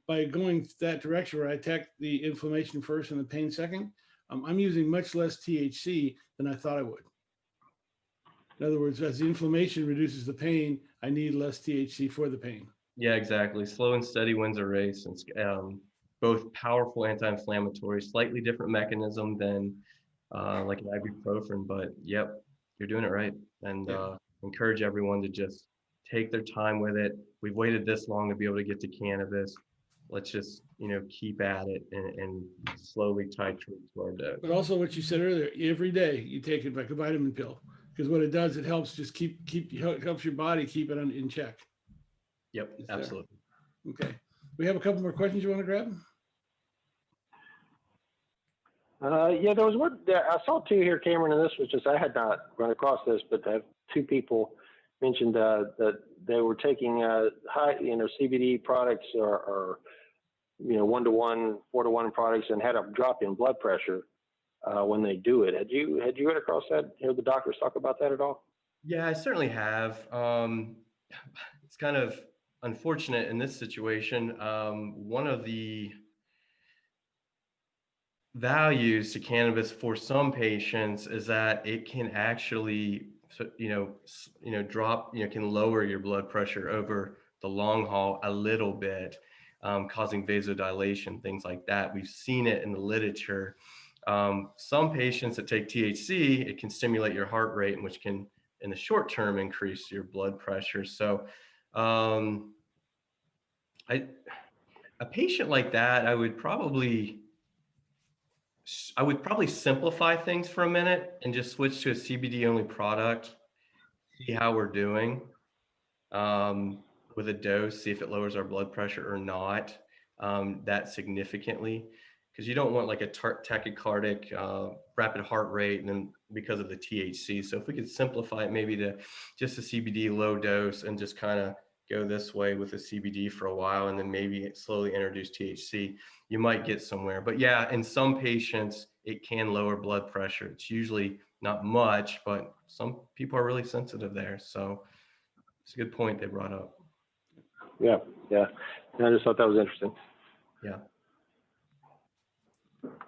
by going that direction where I attack the inflammation first and the pain second, I'm using much less THC than I thought I would. In other words, as the inflammation reduces the pain, I need less THC for the pain. Yeah, exactly. Slow and steady wins a race. And both powerful anti-inflammatory, slightly different mechanism than like an ibuprofen, but yep, you're doing it right. And encourage everyone to just take their time with it. We've waited this long to be able to get to cannabis. Let's just, keep at it and slowly titrate to our dose. But also what you said earlier, every day you take it like a vitamin pill, because what it does, it helps just helps your body keep it in check. Yep, absolutely. Okay. We have a couple more questions you want to grab? There was one. I saw two here, Cameron, and this was just, I had not run across this, but two people mentioned that they were taking high, CBD products or 1-to-1, 4-to-1 products and had a drop in blood pressure when they do it. Had you run across that? The doctors talk about that at all? Yeah, I certainly have. It's kind of unfortunate in this situation. One of the values to cannabis for some patients is that it can actually, drop, can lower your blood pressure over the long haul a little bit, causing vasodilation, things like that. We've seen it in the literature. Some patients that take THC, it can stimulate your heart rate, which can, in the short term, increase your blood pressure. So, um, a patient like that, I would probably simplify things for a minute and just switch to a CBD only product, see how we're doing with a dose, see if it lowers our blood pressure or not that significantly. Because you don't want like a tachycardic, rapid heart rate, and then because of the THC. So if we could simplify it maybe to just a CBD low dose and just kind of go this way with the CBD for a while, and then maybe slowly introduce THC, you might get somewhere. But yeah, in some patients, it can lower blood pressure. It's usually not much, but some people are really sensitive there. So it's a good point they brought up. Yeah. I just thought that was interesting. Yeah.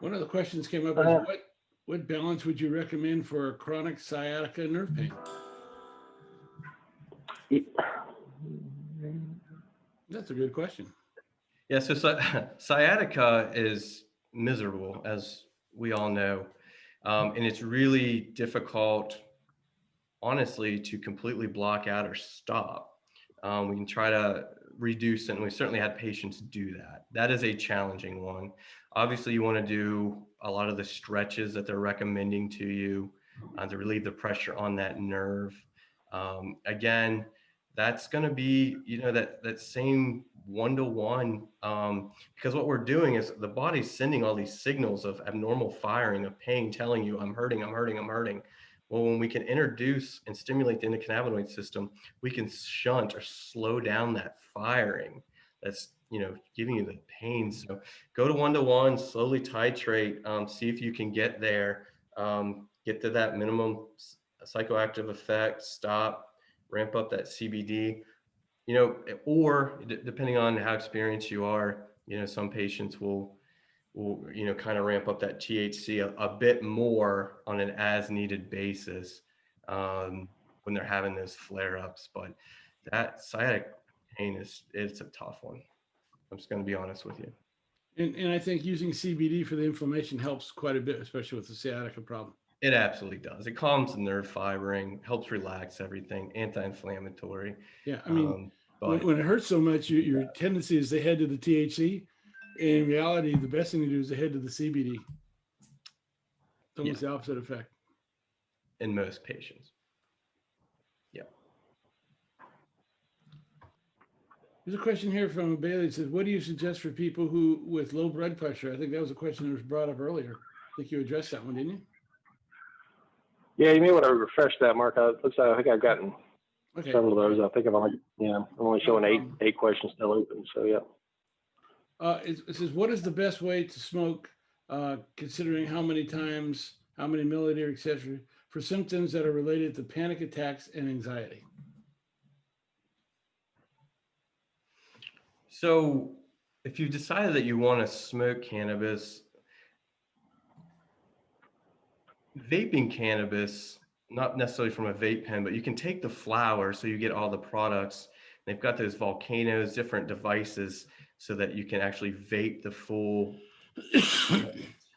One of the questions came up is what balance would you recommend for chronic sciatica nerve pain? That's a good question. Yeah, so sciatica is miserable, as we all know. And it's really difficult, honestly, to completely block out or stop. We can try to reduce it, and we certainly had patients do that. That is a challenging one. Obviously, you want to do a lot of the stretches that they're recommending to you to relieve the pressure on that nerve. Again, that's going to be, that same one-to-one, because what we're doing is the body's sending all these signals of abnormal firing, of pain, telling you, I'm hurting, I'm hurting, I'm hurting. Well, when we can introduce and stimulate the endocannabinoid system, we can shunt or slow down that firing that's, giving you the pain. So go to one-to-one, slowly titrate, see if you can get there, get to that minimum psychoactive effect, stop, ramp up that CBD, or depending on how experienced you are, some patients will kind of ramp up that THC a bit more on an as needed basis when they're having those flare-ups. But that sciatic pain it's a tough one. I'm just going to be honest with you. And I think using CBD for the inflammation helps quite a bit, especially with the sciatica problem. It absolutely does. It calms the nerve fibering, helps relax everything, anti-inflammatory. Yeah, I mean, but when it hurts so much, your tendency is to head to the THC. In reality, the best thing to do is to head to the CBD. It's almost the opposite effect. In most patients. Yeah. There's a question here from Bailey. It says, what do you suggest for people who with low blood pressure? I think that was a question that was brought up earlier. I think you addressed that one, didn't you? Yeah, you may want to refresh that, Mark. I think I've gotten several of those. I think I'm only showing eight questions still open. So yeah. It says, what is the best way to smoke, considering how many times, how many milliliters, etc., for symptoms that are related to panic attacks and anxiety? So if you decided that you want to smoke cannabis, vaping cannabis, not necessarily from a vape pen, but you can take the flower, so you get all the products. They've got those volcanoes, different devices, so that you can actually vape the full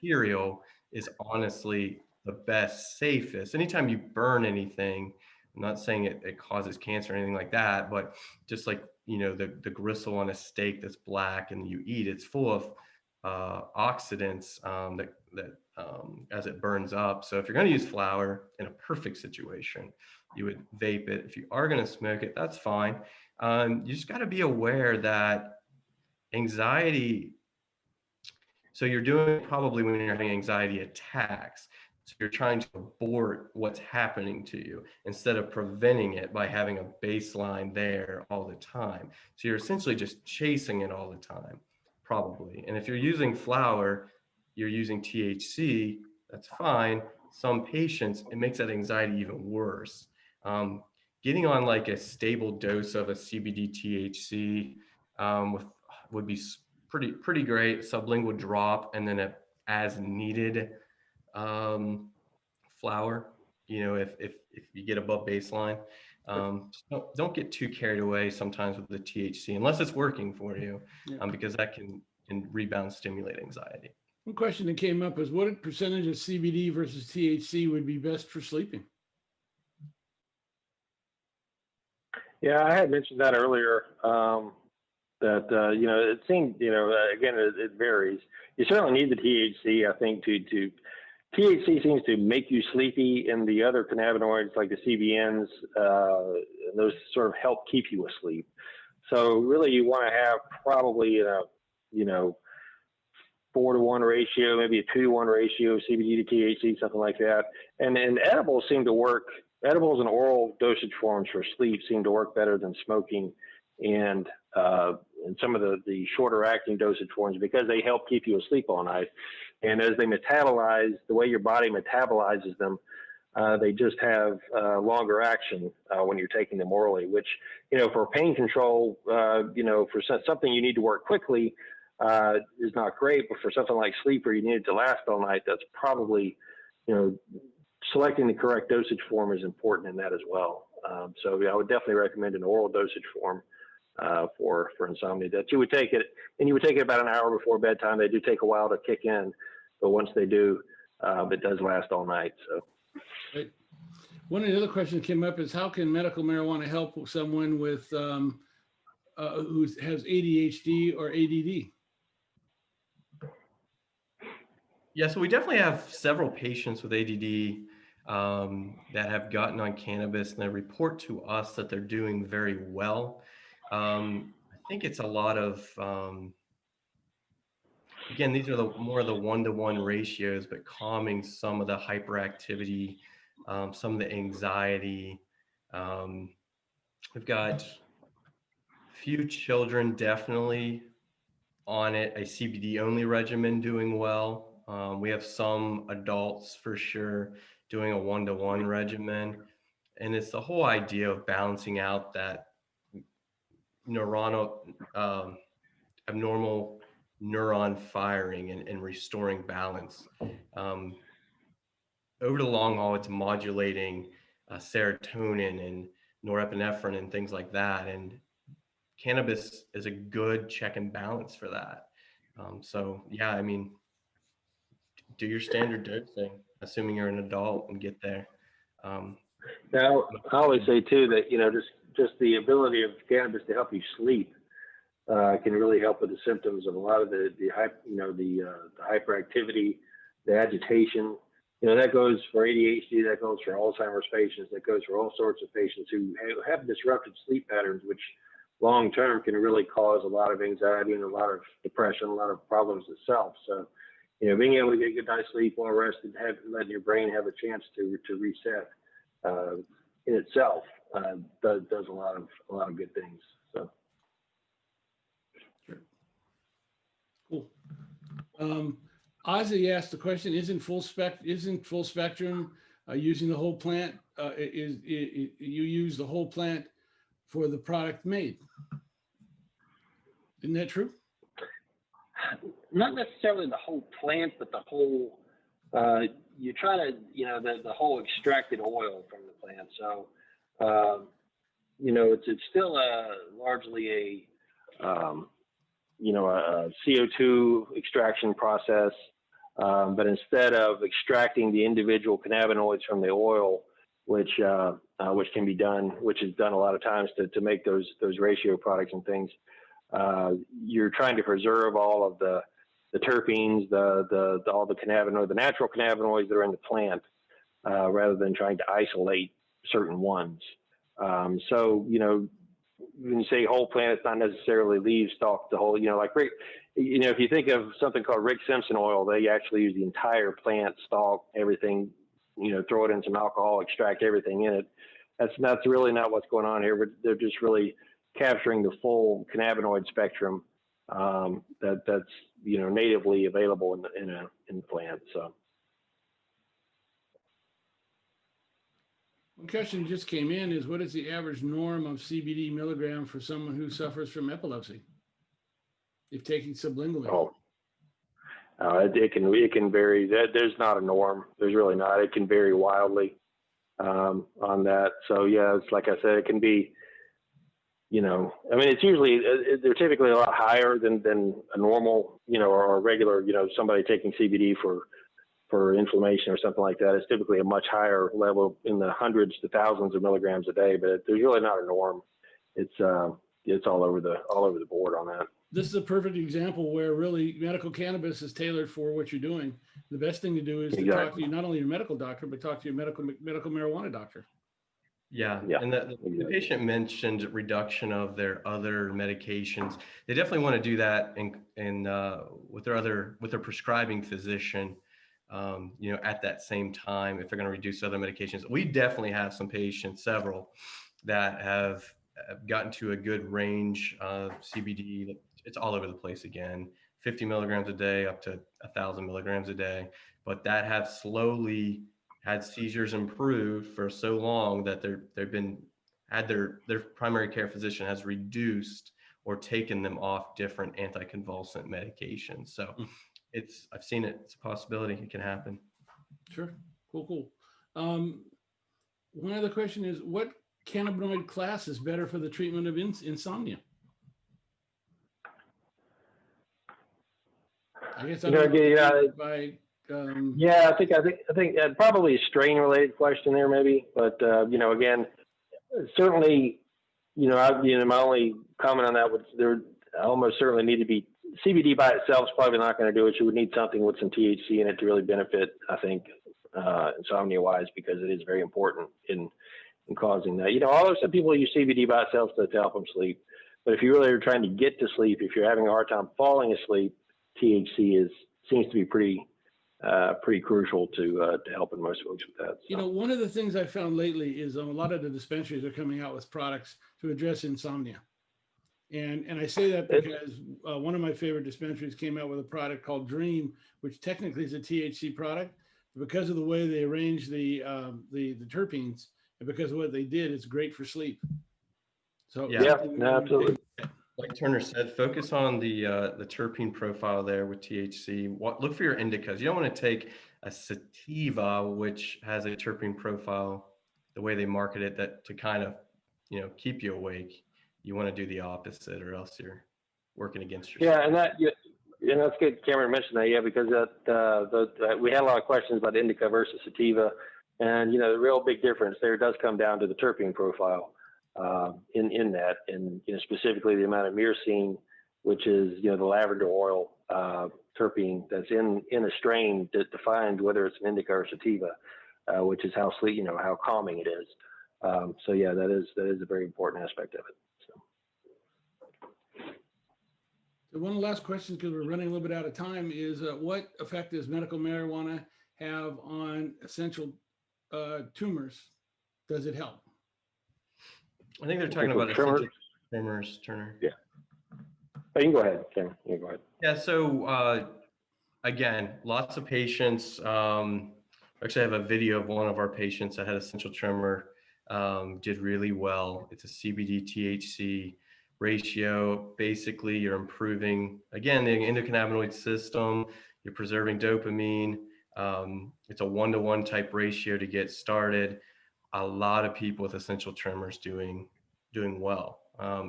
material is honestly the best, safest. Anytime you burn anything, I'm not saying it causes cancer or anything like that, but just like, the gristle on a steak that's black and you eat, it's full of oxidants that as it burns up. So if you're going to use flower in a perfect situation, you would vape it. If you are going to smoke it, that's fine. You just got to be aware that anxiety, so you're doing it probably when you're having anxiety attacks. So you're trying to abort what's happening to you instead of preventing it by having a baseline there all the time. So you're essentially just chasing it all the time, probably. And if you're using flower, you're using THC, that's fine. Some patients, it makes that anxiety even worse. getting on like a stable dose of a CBD THC would be pretty great. Sublingual drop, and then a as needed flower. You know, if you get above baseline, just don't get too carried away sometimes with the THC unless it's working for you, because that can rebound stimulate anxiety. One question that came up is what percentage of CBD versus THC would be best for sleeping? Yeah, I had mentioned that earlier. That you know, it seemed, you know, again, it varies. You certainly need the THC, I think, to THC seems to make you sleepy, and the other cannabinoids like the CBNs, those sort of help keep you asleep. So really, you want to have probably you know, 4-to-1 ratio, maybe a 2-to-1 ratio of CBD to THC, something like that. And edibles seem to work. Edibles and oral dosage forms for sleep seem to work better than smoking and some of the shorter acting dosage forms, because they help keep you asleep all night. And as they metabolize, the way your body metabolizes them, they just have longer action when you're taking them orally, which, you know, for pain control, you know, for something you need to work quickly is not great, but for something like sleep where you need it to last all night, that's probably, you know, selecting the correct dosage form is important in that as well. So yeah, I would definitely recommend an oral dosage form for insomnia. That you would take it, and you would take it about an hour before bedtime. They do take a while to kick in, but once they do, it does last all night. So. Right. One of the other questions that came up is how can medical marijuana help someone with who has ADHD or ADD? Yeah, so we definitely have several patients with ADD that have gotten on cannabis, and they report to us that they're doing very well. I think it's a lot of, again, these are more of the 1-to-1 ratios, but calming some of the hyperactivity, some of the anxiety. We've got a few children definitely on it, a CBD only regimen doing well. We have some adults for sure doing a 1-to-1 regimen. And it's the whole idea of balancing out that abnormal neuron firing and restoring balance. Over the long haul, it's modulating serotonin and norepinephrine and things like that. And cannabis is a good check and balance for that. So yeah, I mean, do your standard dosing, assuming you're an adult, and get there. Now, I always say too that, you know, just the ability of cannabis to help you sleep can really help with the symptoms of a lot of the hyperactivity, the agitation. You know, that goes for ADHD, that goes for Alzheimer's patients, that goes for all sorts of patients who have disrupted sleep patterns, which long term can really cause a lot of anxiety and a lot of depression, a lot of problems itself. So, you know, being able to get a good night's sleep, well rested, letting your brain have a chance to reset in itself does a lot of good things. So, Sure. Cool. Ozzy asked the question: Isn't full spectrum using the whole plant? You use the whole plant for the product made? Isn't that true? Not necessarily the whole plant, but the whole, you try to, you know, the whole extracted oil from the plant. So, you know, it's still largely a CO2 extraction process. But instead of extracting the individual cannabinoids from the oil, which can be done, which is done a lot of times to make those ratio products and things, you're trying to preserve all of the terpenes, all the cannabinoids, the natural cannabinoids that are in the plant, rather than trying to isolate certain ones. So, you know, when you say whole plant, it's not necessarily leaves, stalk, the whole, you know, like, you know, if you think of something called Rick Simpson oil, they actually use the entire plant, stalk, everything, you know, throw it in some alcohol, extract everything in it. That's really not what's going on here, but they're just really capturing the full cannabinoid spectrum that's, you know, natively available in the plant. So. One question just came in is, what is the average norm of CBD milligram for someone who suffers from epilepsy if taking sublingually? It can vary. There's not a norm. There's really not. It can vary wildly on that. So yeah, it's like I said, it can be. It's usually they're typically a lot higher than a normal, or a regular, somebody taking CBD for inflammation or something like that. It's typically a much higher level in the hundreds to thousands of milligrams a day, but there's really not a norm. It's all over the board on that. This is a perfect example where really medical cannabis is tailored for what you're doing. The best thing to do is to talk to not only your medical doctor, but talk to your medical marijuana doctor. Yeah. And the patient mentioned reduction of their other medications. They definitely want to do that with their prescribing physician, at that same time, if they're going to reduce other medications. We definitely have some patients, several, that have gotten to a good range of CBD. It's all over the place again, 50 milligrams a day up to 1,000 milligrams a day, but that have slowly had seizures improved for so long that their primary care physician has reduced or taken them off different anticonvulsant medications. So I've seen it. It's a possibility. It can happen. Sure. Cool. One other question is, what cannabinoid class is better for the treatment of insomnia? I guess I think probably a strain related question there maybe, but again, certainly, my only comment on that was there almost certainly need to be CBD by itself is probably not going to do it. You would need something with some THC in it to really benefit, I think, insomnia wise, because it is very important in causing that. Although some people use CBD by itself to help them sleep, but if you really are trying to get to sleep, if you're having a hard time falling asleep, THC seems to be pretty crucial to helping most folks with that. So. One of the things I found lately is a lot of the dispensaries are coming out with products to address insomnia. And I say that because one of my favorite dispensaries came out with a product called Dream, which technically is a THC product. Because of the way they arrange the terpenes and because of what they did, it's great for sleep. So absolutely. Like Turner said, focus on the terpene profile there with THC. Look for your indicas. You don't want to take a sativa, which has a terpene profile, the way they market it, to kind of, keep you awake. You want to do the opposite, or else you're working against yourself. And that's good. Cameron mentioned that, because we had a lot of questions about indica versus sativa, and the real big difference there does come down to the terpene profile. In that, and specifically the amount of myrcene, which is the lavender oil terpene that's in a strain that defines whether it's an indica or sativa, which is how how calming it is. That is a very important aspect of it. So one of the last questions, because we're running a little bit out of time, is what effect does medical marijuana have on essential tumors? Does it help? I think they're talking about essential tremors, Turner. Yeah. Oh, you can go ahead, Cameron. You can go ahead. Yeah. So again, lots of patients. Actually, I have a video of one of our patients that had essential tremor. Did really well. It's a CBD THC ratio. Basically, you're improving again the endocannabinoid system. You're preserving dopamine. It's a 1-to-1 type ratio to get started. A lot of people with essential tremors doing well.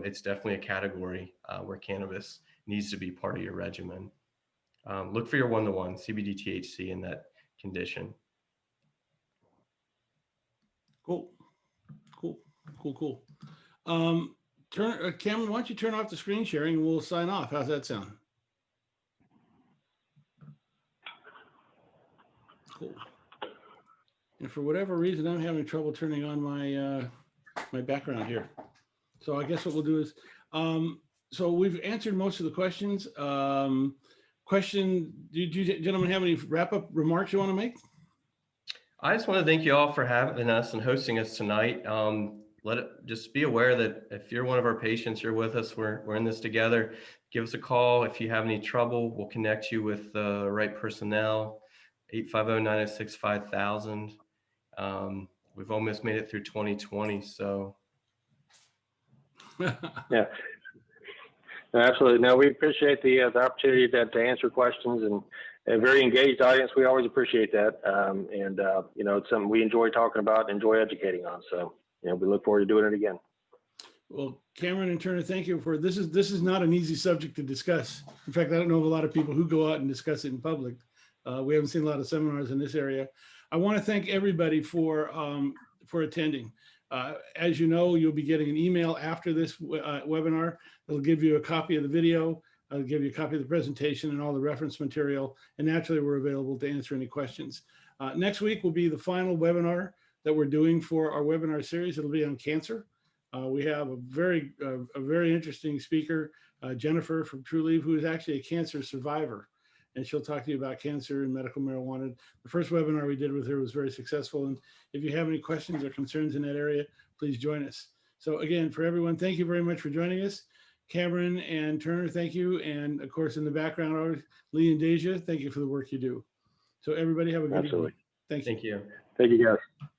It's definitely a category where cannabis needs to be part of your regimen. Look for your 1-to-1 CBD THC in that condition. Cool. Cameron, why don't you turn off the screen sharing and we'll sign off. How's that sound? Cool. And for whatever reason, I'm having trouble turning on my background here. So I guess what we'll do is, so we've answered most of the questions. Do you gentlemen have any wrap-up remarks you want to make? I just want to thank you all for having us and hosting us tonight. Just be aware that if you're one of our patients, you're with us, we're in this together. Give us a call. If you have any trouble, we'll connect you with the right personnel, 850-906-5000. we've almost made it through 2020. So Yeah, absolutely. No, we appreciate the opportunity to answer questions, and a very engaged audience. We always appreciate that. You know, it's something we enjoy talking about and enjoy educating on. So, you know, we look forward to doing it again. Well, Cameron and Turner, thank you for this. This is not an easy subject to discuss. In fact, I don't know of a lot of people who go out and discuss it in public. We haven't seen a lot of seminars in this area. I want to thank everybody for attending. As you know, you'll be getting an email after this webinar. It'll give you a copy of the video. I'll give you a copy of the presentation and all the reference material. And naturally, we're available to answer any questions. Next week will be the final webinar that we're doing for our webinar series. It'll be on cancer. We have a very interesting speaker, Jennifer from TrueLeave, who is actually a cancer survivor. And she'll talk to you about cancer and medical marijuana. The first webinar we did with her was very successful. And if you have any questions or concerns in that area, please join us. So again, for everyone, thank you very much for joining us. Cameron and Turner, thank you. And of course, in the background, Lee and Deja, thank you for the work you do. So everybody have a good evening. Absolutely. Thank you. thank you. Thank you, guys.